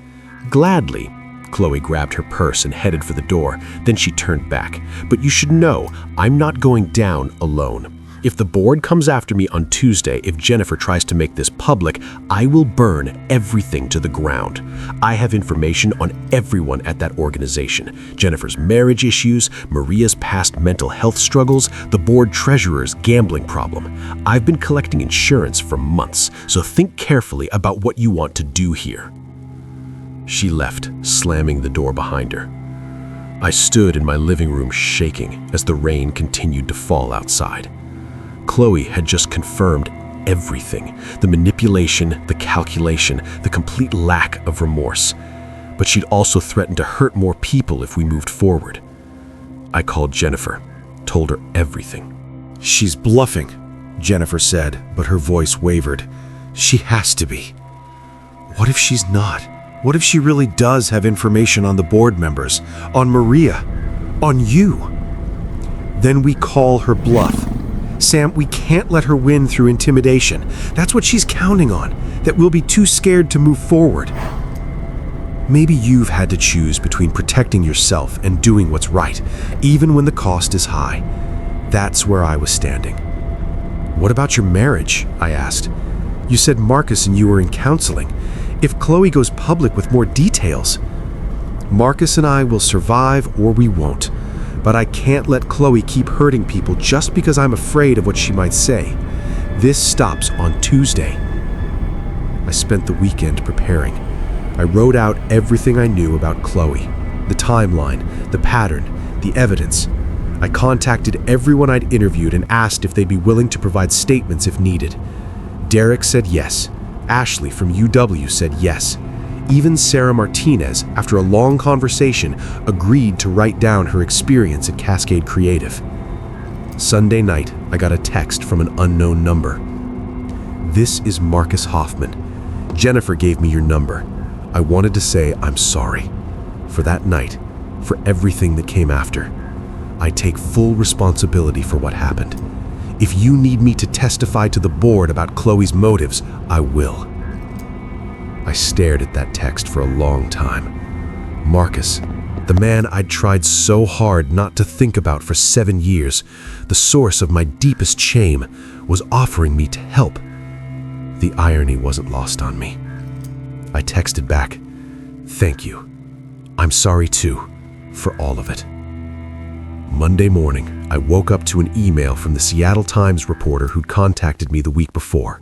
Gladly. Chloe grabbed her purse and headed for the door. Then she turned back. But you should know, I'm not going down alone. If the board comes after me on Tuesday, if Jennifer tries to make this public, I will burn everything to the ground. I have information on everyone at that organization. Jennifer's marriage issues, Maria's past mental health struggles, the board treasurer's gambling problem. I've been collecting insurance for months, so think carefully about what you want to do here. She left, slamming the door behind her. I stood in my living room shaking as the rain continued to fall outside. Chloe had just confirmed everything, the manipulation, the calculation, the complete lack of remorse. But she'd also threatened to hurt more people if we moved forward. I called Jennifer, told her everything. She's bluffing, Jennifer said, but her voice wavered. She has to be. What if she's not? What if she really does have information on the board members, on Maria, on you? Then we call her bluff. Sam, we can't let her win through intimidation. That's what she's counting on, that we'll be too scared to move forward. Maybe you've had to choose between protecting yourself and doing what's right, even when the cost is high. That's where I was standing. What about your marriage? I asked. You said Marcus and you were in counseling. If Chloe goes public with more details, Marcus and I will survive or we won't. But I can't let Chloe keep hurting people just because I'm afraid of what she might say. This stops on Tuesday. I spent the weekend preparing. I wrote out everything I knew about Chloe, the timeline, the pattern, the evidence. I contacted everyone I'd interviewed and asked if they'd be willing to provide statements if needed. Derek said yes. Ashley from UW said yes. Even Sarah Martinez, after a long conversation, agreed to write down her experience at Cascade Creative. Sunday night, I got a text from an unknown number. This is Marcus Hoffman. Jennifer gave me your number. I wanted to say I'm sorry. For that night, for everything that came after. I take full responsibility for what happened. If you need me to testify to the board about Chloe's motives, I will. I stared at that text for a long time. Marcus, the man I'd tried so hard not to think about for 7 years, the source of my deepest shame, was offering me to help. The irony wasn't lost on me. I texted back, "Thank you. I'm sorry too, for all of it." Monday morning, I woke up to an email from the Seattle Times reporter who'd contacted me the week before.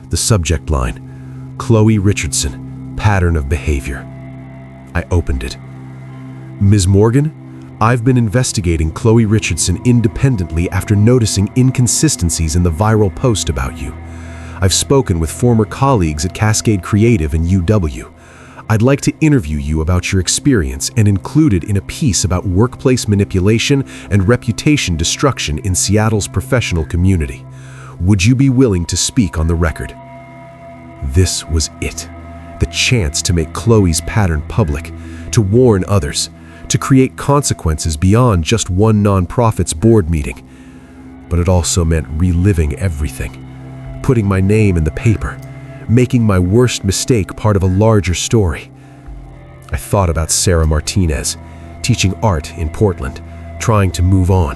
The subject line, Chloe Richardson, pattern of behavior. I opened it. Ms. Morgan, I've been investigating Chloe Richardson independently after noticing inconsistencies in the viral post about you. I've spoken with former colleagues at Cascade Creative and UW. I'd like to interview you about your experience and include it in a piece about workplace manipulation and reputation destruction in Seattle's professional community. Would you be willing to speak on the record? This was it. The chance to make Chloe's pattern public, to warn others, to create consequences beyond just one nonprofit's board meeting. But it also meant reliving everything, putting my name in the paper, making my worst mistake part of a larger story. I thought about Sarah Martinez, teaching art in Portland, trying to move on.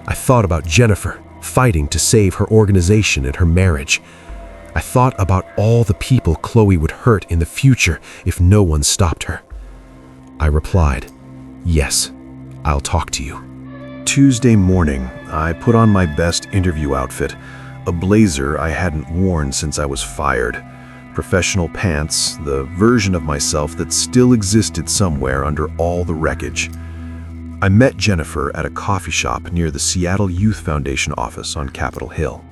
I thought about Jennifer, fighting to save her organization and her marriage. I thought about all the people Chloe would hurt in the future if no one stopped her. I replied, "Yes, I'll talk to you." Tuesday morning, I put on my best interview outfit, a blazer I hadn't worn since I was fired, professional pants, the version of myself that still existed somewhere under all the wreckage. I met Jennifer at a coffee shop near the Seattle Youth Foundation office on Capitol Hill.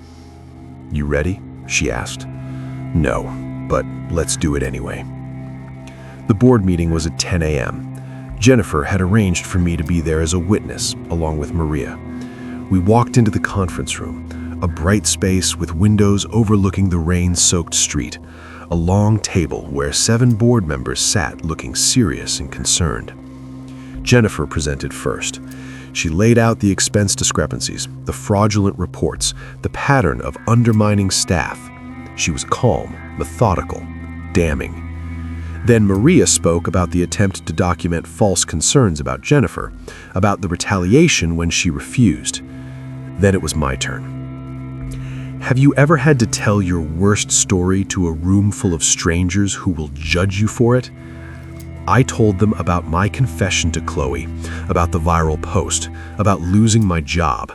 "You ready?" she asked. "No, but let's do it anyway." The board meeting was at 10 a.m. Jennifer had arranged for me to be there as a witness, along with Maria. We walked into the conference room, a bright space with windows overlooking the rain-soaked street, a long table where 7 board members sat looking serious and concerned. Jennifer presented first. She laid out the expense discrepancies, the fraudulent reports, the pattern of undermining staff. She was calm, methodical, damning. Then Maria spoke about the attempt to document false concerns about Jennifer, about the retaliation when she refused. Then it was my turn. Have you ever had to tell your worst story to a room full of strangers who will judge you for it? I told them about my confession to Chloe, about the viral post, about losing my job.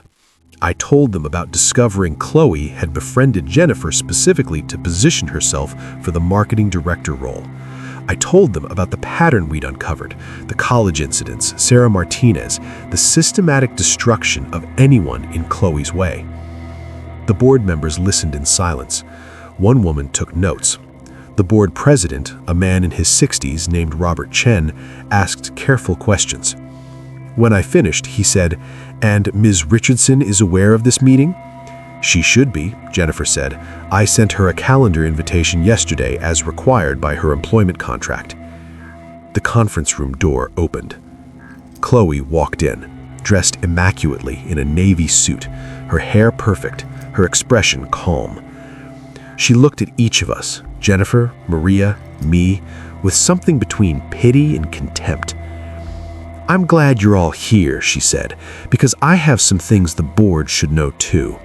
I told them about discovering Chloe had befriended Jennifer specifically to position herself for the marketing director role. I told them about the pattern we'd uncovered, the college incidents, Sarah Martinez, the systematic destruction of anyone in Chloe's way. The board members listened in silence. One woman took notes. The board president, a man in his 60s named Robert Chen, asked careful questions. When I finished, he said, "And Ms. Richardson is aware of this meeting?" She should be, Jennifer said. I sent her a calendar invitation yesterday as required by her employment contract. The conference room door opened. Chloe walked in, dressed immaculately in a navy suit, her hair perfect, her expression calm. She looked at each of us, Jennifer, Maria, me, with something between pity and contempt. "I'm glad you're all here," she said, "because I have some things the board should know too."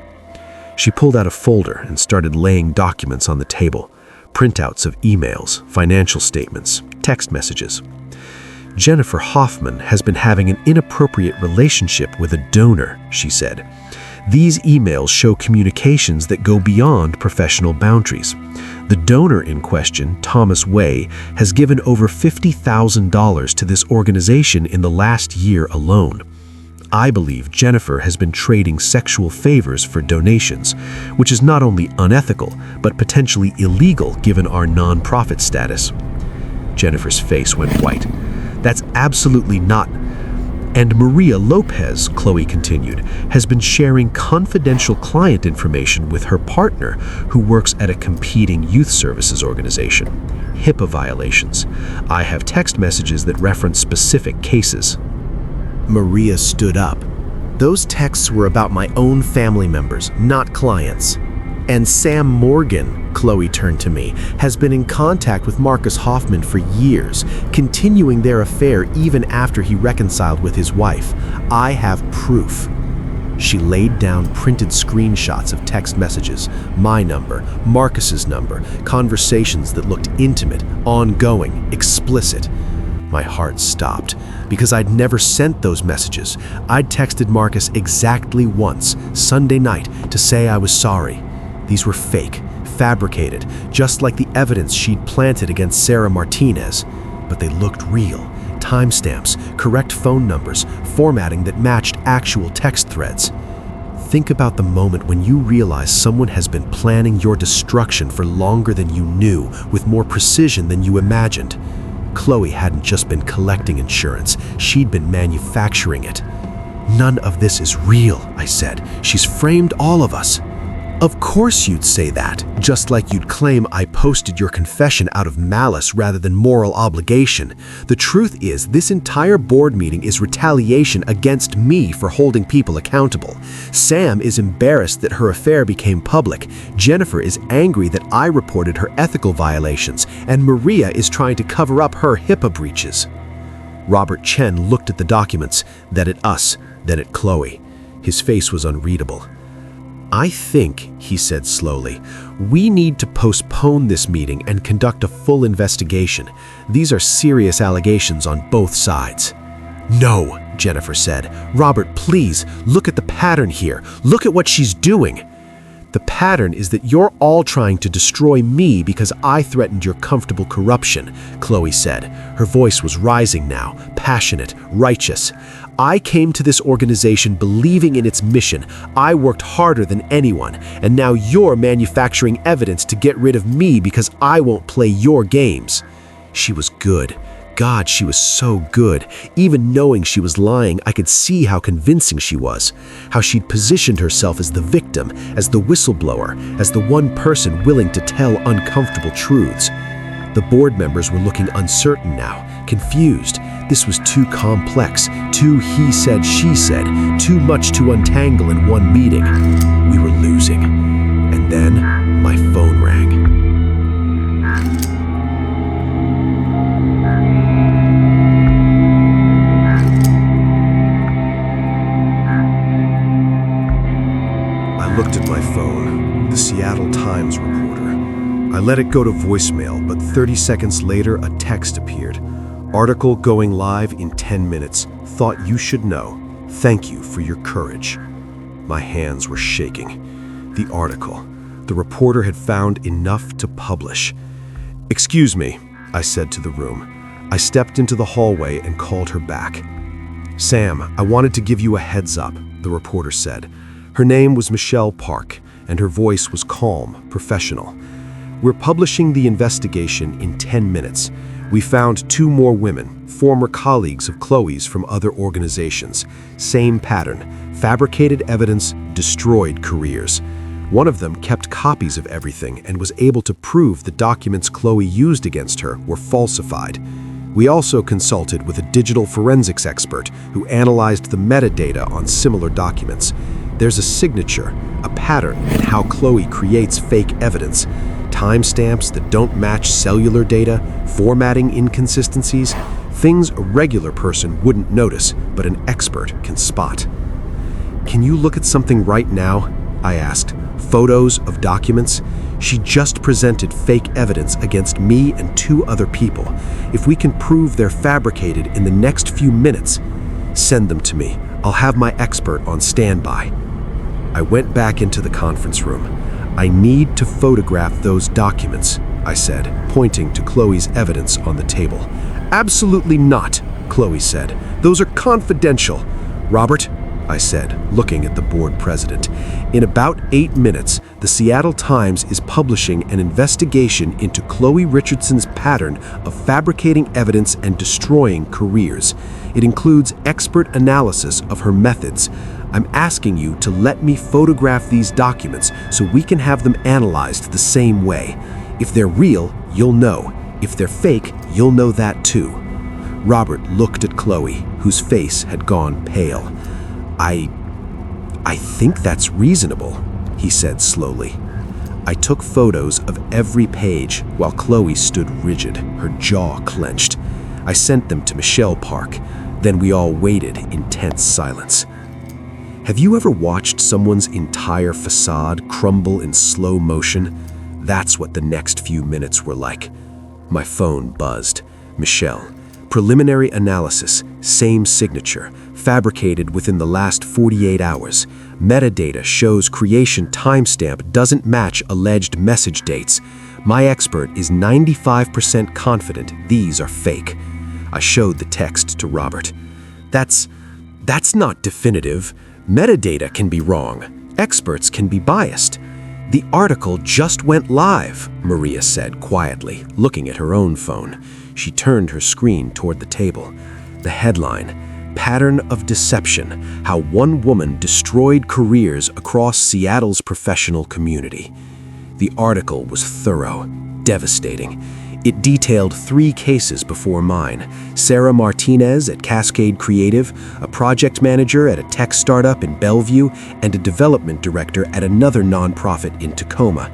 She pulled out a folder and started laying documents on the table, printouts of emails, financial statements, text messages. "Jennifer Hoffman has been having an inappropriate relationship with a donor," she said. "These emails show communications that go beyond professional boundaries. The donor in question, Thomas Way, has given over $50,000 to this organization in the last year alone. I believe Jennifer has been trading sexual favors for donations, which is not only unethical, but potentially illegal given our nonprofit status." Jennifer's face went white. "That's absolutely not..." "And Maria Lopez," Chloe continued, "has been sharing confidential client information with her partner who works at a competing youth services organization. HIPAA violations. I have text messages that reference specific cases." Maria stood up. "Those texts were about my own family members, not clients. And Sam Morgan," Chloe turned to me, "has been in contact with Marcus Hoffman for years, continuing their affair even after he reconciled with his wife. I have proof." She laid down printed screenshots of text messages, my number, Marcus's number, conversations that looked intimate, ongoing, explicit. My heart stopped, because I'd never sent those messages. I'd texted Marcus exactly once, Sunday night, to say I was sorry. These were fake, fabricated, just like the evidence she'd planted against Sarah Martinez. But they looked real. Timestamps, correct phone numbers, formatting that matched actual text threads. Think about the moment when you realize someone has been planning your destruction for longer than you knew, with more precision than you imagined. Chloe hadn't just been collecting insurance, she'd been manufacturing it. "None of this is real," I said. "She's framed all of us." "Of course you'd say that, just like you'd claim I posted your confession out of malice rather than moral obligation. The truth is, this entire board meeting is retaliation against me for holding people accountable. Sam is embarrassed that her affair became public. Jennifer is angry that I reported her ethical violations, and Maria is trying to cover up her HIPAA breaches." Robert Chen looked at the documents, then at us, then at Chloe. His face was unreadable. "I think," he said slowly, "we need to postpone this meeting and conduct a full investigation. These are serious allegations on both sides." "No," Jennifer said. "Robert, please, look at the pattern here. Look at what she's doing." "The pattern is that you're all trying to destroy me because I threatened your comfortable corruption," Chloe said. Her voice was rising now, passionate, righteous. "I came to this organization believing in its mission. I worked harder than anyone, and now you're manufacturing evidence to get rid of me because I won't play your games." She was good. God, she was so good. Even knowing she was lying, I could see how convincing she was, how she'd positioned herself as the victim, as the whistleblower, as the one person willing to tell uncomfortable truths. The board members were looking uncertain now, confused. This was too complex, too he said, she said, too much to untangle in one meeting. We were losing. And then my phone rang. I looked at my phone, the Seattle Times reporter. I let it go to voicemail, but 30 seconds later, a text appeared. "Article going live in 10 minutes. Thought you should know. Thank you for your courage." My hands were shaking. The article. The reporter had found enough to publish. "Excuse me," I said to the room. I stepped into the hallway and called her back. "Sam, I wanted to give you a heads up," the reporter said. Her name was Michelle Park, and her voice was calm, professional. "We're publishing the investigation in 10 minutes. We found 2 more women, former colleagues of Chloe's from other organizations. Same pattern, fabricated evidence, destroyed careers. One of them kept copies of everything and was able to prove the documents Chloe used against her were falsified. We also consulted with a digital forensics expert who analyzed the metadata on similar documents. There's a signature, a pattern in how Chloe creates fake evidence. Timestamps that don't match cellular data, formatting inconsistencies, things a regular person wouldn't notice, but an expert can spot. "Can you look at something right now?" I asked. "Photos of documents? She just presented fake evidence against me and 2 other people. If we can prove they're fabricated in the next few minutes, send them to me. I'll have my expert on standby." I went back into the conference room. "I need to photograph those documents," I said, pointing to Chloe's evidence on the table. "Absolutely not," Chloe said. "Those are confidential." "Robert," I said, looking at the board president, "in about 8 minutes, the Seattle Times is publishing an investigation into Chloe Richardson's pattern of fabricating evidence and destroying careers. It includes expert analysis of her methods. I'm asking you to let me photograph these documents so we can have them analyzed the same way. If they're real, you'll know. If they're fake, you'll know that too." Robert looked at Chloe, whose face had gone pale. I think that's reasonable," he said slowly. I took photos of every page while Chloe stood rigid, her jaw clenched. I sent them to Michelle Park. Then we all waited in tense silence. Have you ever watched someone's entire facade crumble in slow motion? That's what the next few minutes were like. My phone buzzed. "Michelle, preliminary analysis, same signature, fabricated within the last 48 hours. Metadata shows creation timestamp doesn't match alleged message dates. My expert is 95% confident these are fake." I showed the text to Robert. That's not definitive. Metadata can be wrong. Experts can be biased." "The article just went live," Maria said quietly, looking at her own phone. She turned her screen toward the table. The headline, "Pattern of Deception: How One Woman Destroyed Careers Across Seattle's Professional Community." The article was thorough, devastating. It detailed 3 cases before mine: Sarah Martinez at Cascade Creative, a project manager at a tech startup in Bellevue, and a development director at another nonprofit in Tacoma.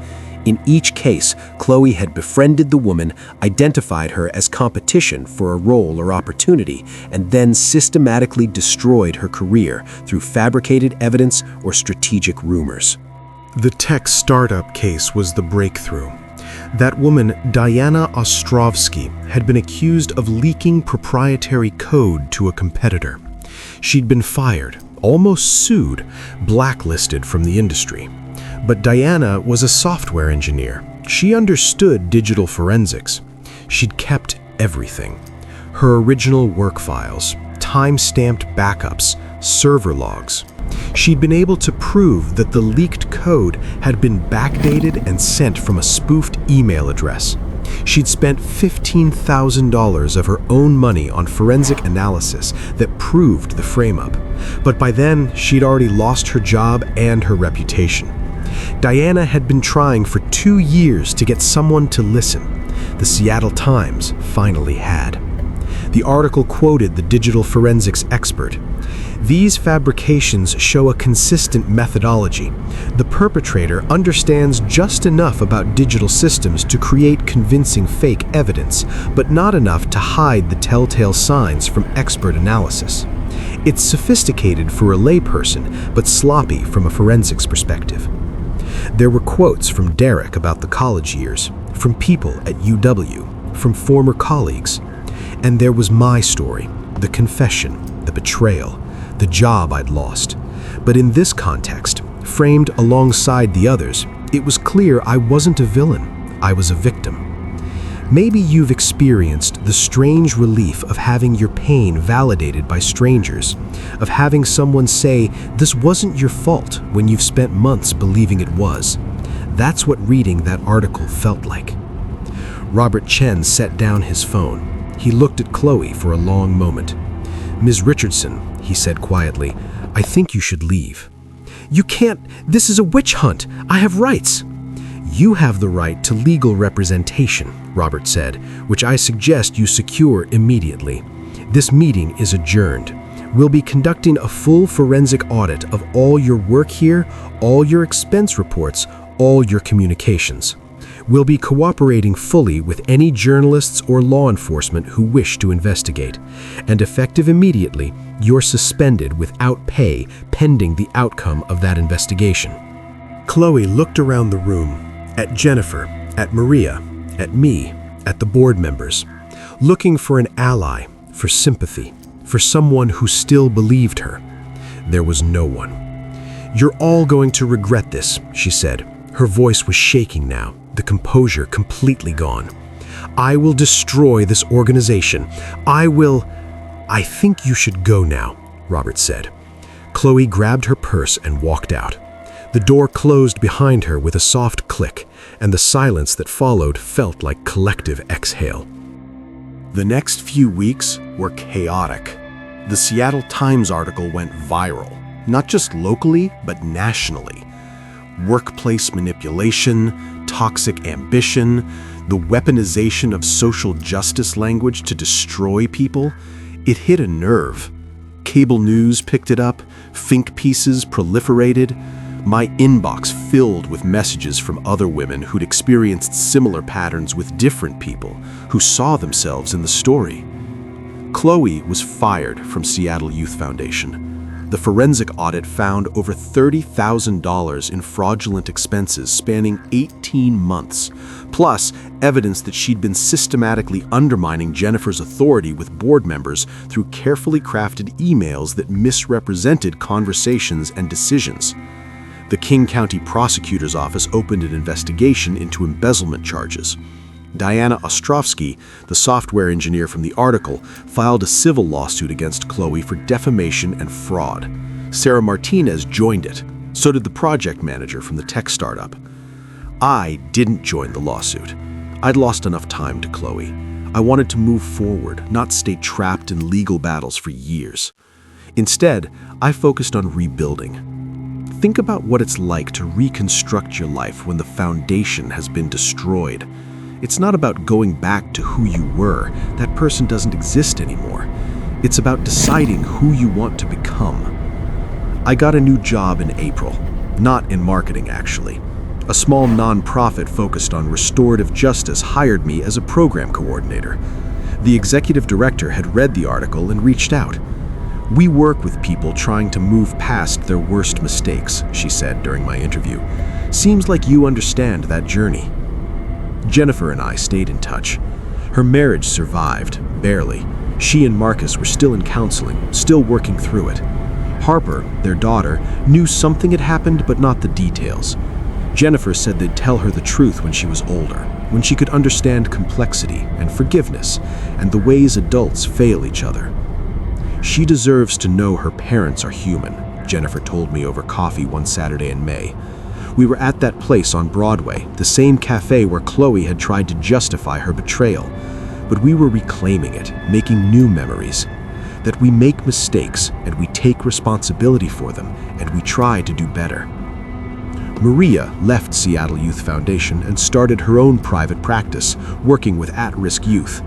In each case, Chloe had befriended the woman, identified her as competition for a role or opportunity, and then systematically destroyed her career through fabricated evidence or strategic rumors. The tech startup case was the breakthrough. That woman, Diana Ostrovsky, had been accused of leaking proprietary code to a competitor. She'd been fired, almost sued, blacklisted from the industry. But Diana was a software engineer. She understood digital forensics. She'd kept everything. Her original work files, time-stamped backups, server logs. She'd been able to prove that the leaked code had been backdated and sent from a spoofed email address. She'd spent $15,000 of her own money on forensic analysis that proved the frame-up. But by then, she'd already lost her job and her reputation. Diana had been trying for 2 years to get someone to listen. The Seattle Times finally had. The article quoted the digital forensics expert. "These fabrications show a consistent methodology. The perpetrator understands just enough about digital systems to create convincing fake evidence, but not enough to hide the telltale signs from expert analysis. It's sophisticated for a layperson, but sloppy from a forensics perspective." There were quotes from Derek about the college years, from people at UW, from former colleagues. And there was my story, the confession, the betrayal, the job I'd lost. But in this context, framed alongside the others, it was clear I wasn't a villain, I was a victim. Maybe you've experienced the strange relief of having your pain validated by strangers, of having someone say this wasn't your fault when you've spent months believing it was. That's what reading that article felt like. Robert Chen set down his phone. He looked at Chloe for a long moment. "Ms. Richardson," he said quietly, "I think you should leave. You can't. This is a witch hunt. I have rights." "You have the right to legal representation," Robert said, "which I suggest you secure immediately. This meeting is adjourned. We'll be conducting a full forensic audit of all your work here, all your expense reports, all your communications. We'll be cooperating fully with any journalists or law enforcement who wish to investigate. And effective immediately, you're suspended without pay pending the outcome of that investigation." Chloe looked around the room, at Jennifer, at Maria, at me, at the board members, looking for an ally, for sympathy, for someone who still believed her. There was no one. "You're all going to regret this," she said. Her voice was shaking now, the composure completely gone. "I will destroy this organization. I think you should go now," Robert said. Chloe grabbed her purse and walked out. The door closed behind her with a soft click, and the silence that followed felt like collective exhale. The next few weeks were chaotic. The Seattle Times article went viral, not just locally, but nationally. Workplace manipulation, toxic ambition, the weaponization of social justice language to destroy people, it hit a nerve. Cable news picked it up, think pieces proliferated. My inbox filled with messages from other women who'd experienced similar patterns with different people who saw themselves in the story. Chloe was fired from Seattle Youth Foundation. The forensic audit found over $30,000 in fraudulent expenses spanning 18 months, plus evidence that she'd been systematically undermining Jennifer's authority with board members through carefully crafted emails that misrepresented conversations and decisions. The King County Prosecutor's Office opened an investigation into embezzlement charges. Diana Ostrovsky, the software engineer from the article, filed a civil lawsuit against Chloe for defamation and fraud. Sarah Martinez joined it. So did the project manager from the tech startup. I didn't join the lawsuit. I'd lost enough time to Chloe. I wanted to move forward, not stay trapped in legal battles for years. Instead, I focused on rebuilding. Think about what it's like to reconstruct your life when the foundation has been destroyed. It's not about going back to who you were. That person doesn't exist anymore. It's about deciding who you want to become. I got a new job in April. Not in marketing, actually. A small nonprofit focused on restorative justice hired me as a program coordinator. The executive director had read the article and reached out. "We work with people trying to move past their worst mistakes," she said during my interview. "Seems like you understand that journey." Jennifer and I stayed in touch. Her marriage survived, barely. She and Marcus were still in counseling, still working through it. Harper, their daughter, knew something had happened, but not the details. Jennifer said they'd tell her the truth when she was older, when she could understand complexity and forgiveness and the ways adults fail each other. "She deserves to know her parents are human," Jennifer told me over coffee one Saturday in May. We were at that place on Broadway, the same cafe where Chloe had tried to justify her betrayal. But we were reclaiming it, making new memories. That we make mistakes and we take responsibility for them and we try to do better. Maria left Seattle Youth Foundation and started her own private practice, working with at-risk youth.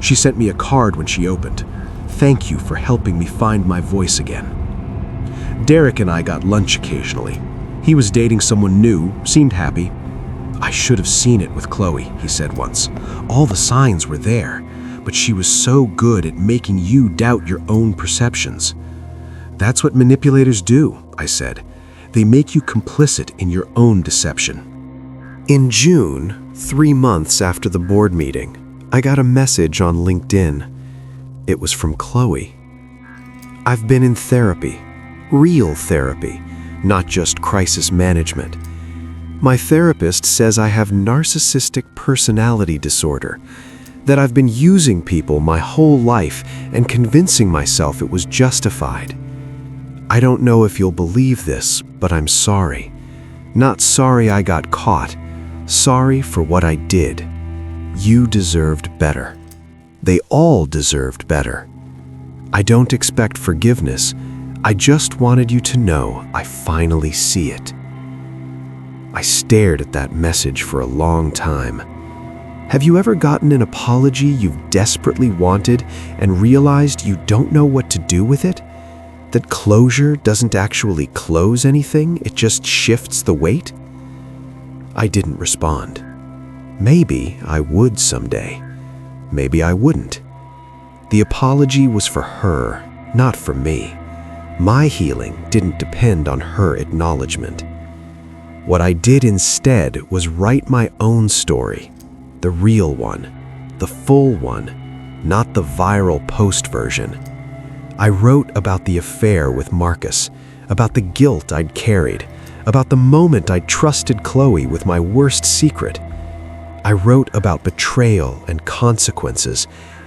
She sent me a card when she opened. "Thank you for helping me find my voice again." Derek and I got lunch occasionally. He was dating someone new, seemed happy. "I should have seen it with Chloe," he said once. "All the signs were there, but she was so good at making you doubt your own perceptions." "That's what manipulators do," I said. "They make you complicit in your own deception." In June, 3 months after the board meeting, I got a message on LinkedIn. It was from Chloe. "I've been in therapy, real therapy, not just crisis management. My therapist says I have narcissistic personality disorder, that I've been using people my whole life and convincing myself it was justified. I don't know if you'll believe this, but I'm sorry. Not sorry I got caught, sorry for what I did. You deserved better. They all deserved better. I don't expect forgiveness. I just wanted you to know I finally see it. I stared at that message for a long time. Have you ever gotten an apology you've desperately wanted and realized you don't know what to do with it? That closure doesn't actually close anything, it just shifts the weight? I didn't respond. Maybe I would someday. Maybe I wouldn't. The apology was for her, not for me. My healing didn't depend on her acknowledgement. What I did instead was write my own story, the real one, the full one, not the viral post version. I wrote about the affair with Marcus, about the guilt I'd carried, about the moment I trusted Chloe with my worst secret. I wrote about betrayal and consequences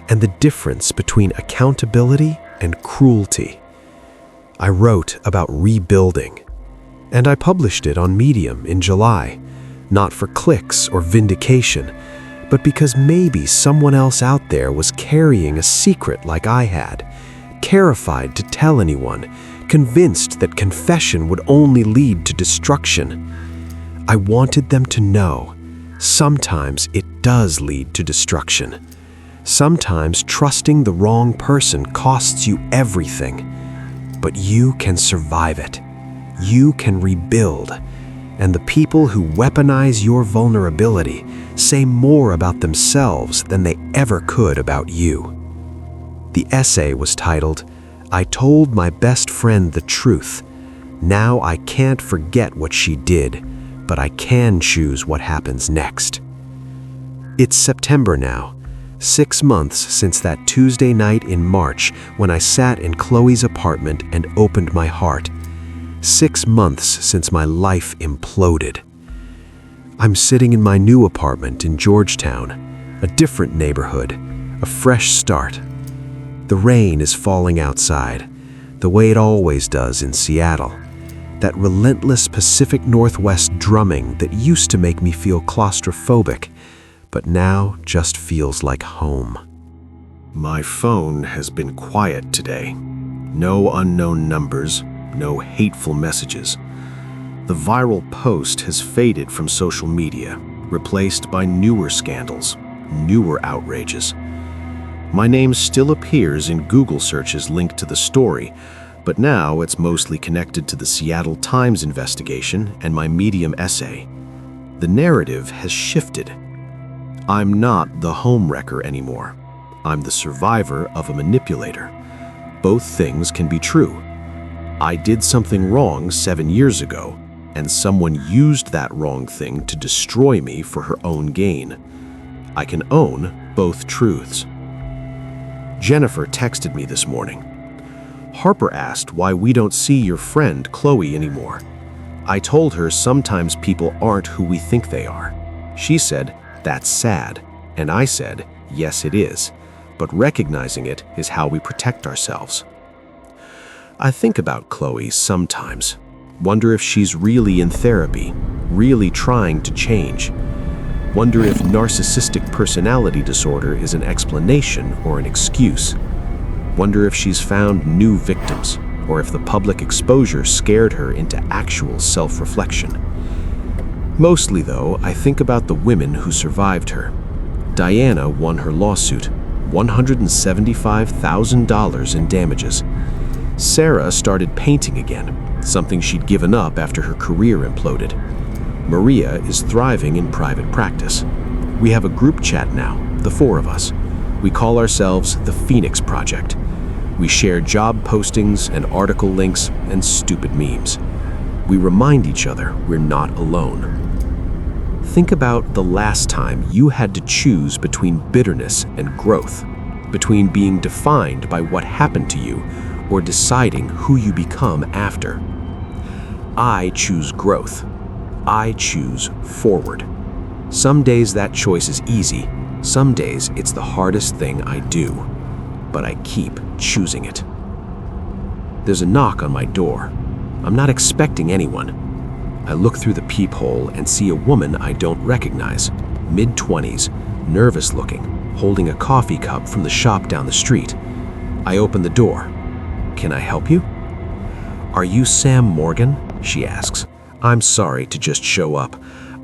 and the difference between accountability and cruelty. I wrote about rebuilding, and I published it on Medium in July, not for clicks or vindication, but because maybe someone else out there was carrying a secret like I had, terrified to tell anyone, convinced that confession would only lead to destruction. I wanted them to know, sometimes it does lead to destruction. Sometimes trusting the wrong person costs you everything, but you can survive it. You can rebuild, and the people who weaponize your vulnerability say more about themselves than they ever could about you. The essay was titled, "I Told My Best Friend the Truth. Now I can't forget what she did, but I can choose what happens next." It's September now, 6 months since that Tuesday night in March when I sat in Chloe's apartment and opened my heart. 6 months since my life imploded. I'm sitting in my new apartment in Georgetown, a different neighborhood, a fresh start. The rain is falling outside, the way it always does in Seattle. That relentless Pacific Northwest drumming that used to make me feel claustrophobic, but now just feels like home. My phone has been quiet today. No unknown numbers, no hateful messages. The viral post has faded from social media, replaced by newer scandals, newer outrages. My name still appears in Google searches linked to the story, but now it's mostly connected to the Seattle Times investigation and my Medium essay. The narrative has shifted. I'm not the homewrecker anymore. I'm the survivor of a manipulator. Both things can be true. I did something wrong 7 years ago, and someone used that wrong thing to destroy me for her own gain. I can own both truths. Jennifer texted me this morning. Harper asked why we don't see your friend Chloe anymore. I told her sometimes people aren't who we think they are. She said, "That's sad." And I said, "Yes, it is. But recognizing it is how we protect ourselves." I think about Chloe sometimes. Wonder if she's really in therapy, really trying to change. Wonder if narcissistic personality disorder is an explanation or an excuse. Wonder if she's found new victims, or if the public exposure scared her into actual self-reflection. Mostly, though, I think about the women who survived her. Diana won her lawsuit, $175,000 in damages. Sarah started painting again, something she'd given up after her career imploded. Maria is thriving in private practice. We have a group chat now, the 4 of us. We call ourselves the Phoenix Project. We share job postings and article links and stupid memes. We remind each other we're not alone. Think about the last time you had to choose between bitterness and growth, between being defined by what happened to you or deciding who you become after. I choose growth. I choose forward. Some days that choice is easy. Some days it's the hardest thing I do. But I keep choosing it. There's a knock on my door. I'm not expecting anyone. I look through the peephole and see a woman I don't recognize, mid-20s, nervous looking, holding a coffee cup from the shop down the street. I open the door. "Can I help you?" "Are you Sam Morgan?" she asks. "I'm sorry to just show up.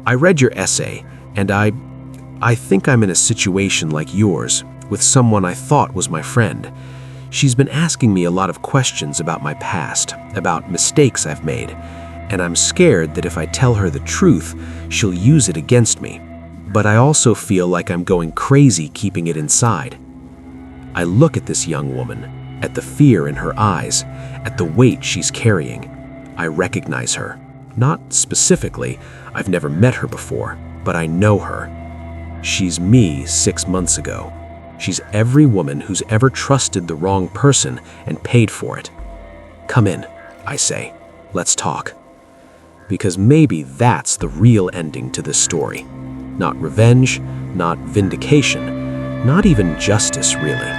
I read your essay, and I think I'm in a situation like yours, with someone I thought was my friend. She's been asking me a lot of questions about my past, about mistakes I've made, and I'm scared that if I tell her the truth, she'll use it against me. But I also feel like I'm going crazy keeping it inside." I look at this young woman, at the fear in her eyes, at the weight she's carrying. I recognize her. Not specifically, I've never met her before, but I know her. She's me 6 months ago. She's every woman who's ever trusted the wrong person and paid for it. "Come in," I say. "Let's talk." Because maybe that's the real ending to this story. Not revenge, not vindication, not even justice, really.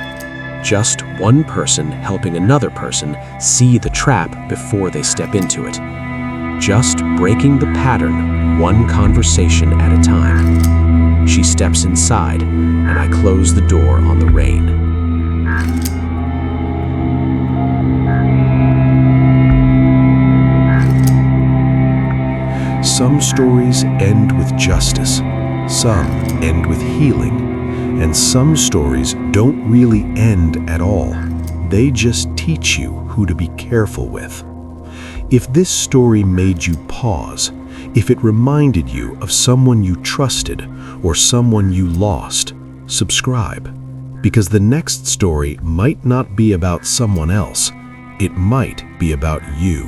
Just one person helping another person see the trap before they step into it. Just breaking the pattern, one conversation at a time. She steps inside, and I close the door on the rain. Some stories end with justice, some end with healing, and some stories don't really end at all. They just teach you who to be careful with. If this story made you pause, if it reminded you of someone you trusted or someone you lost, subscribe, because the next story might not be about someone else, it might be about you.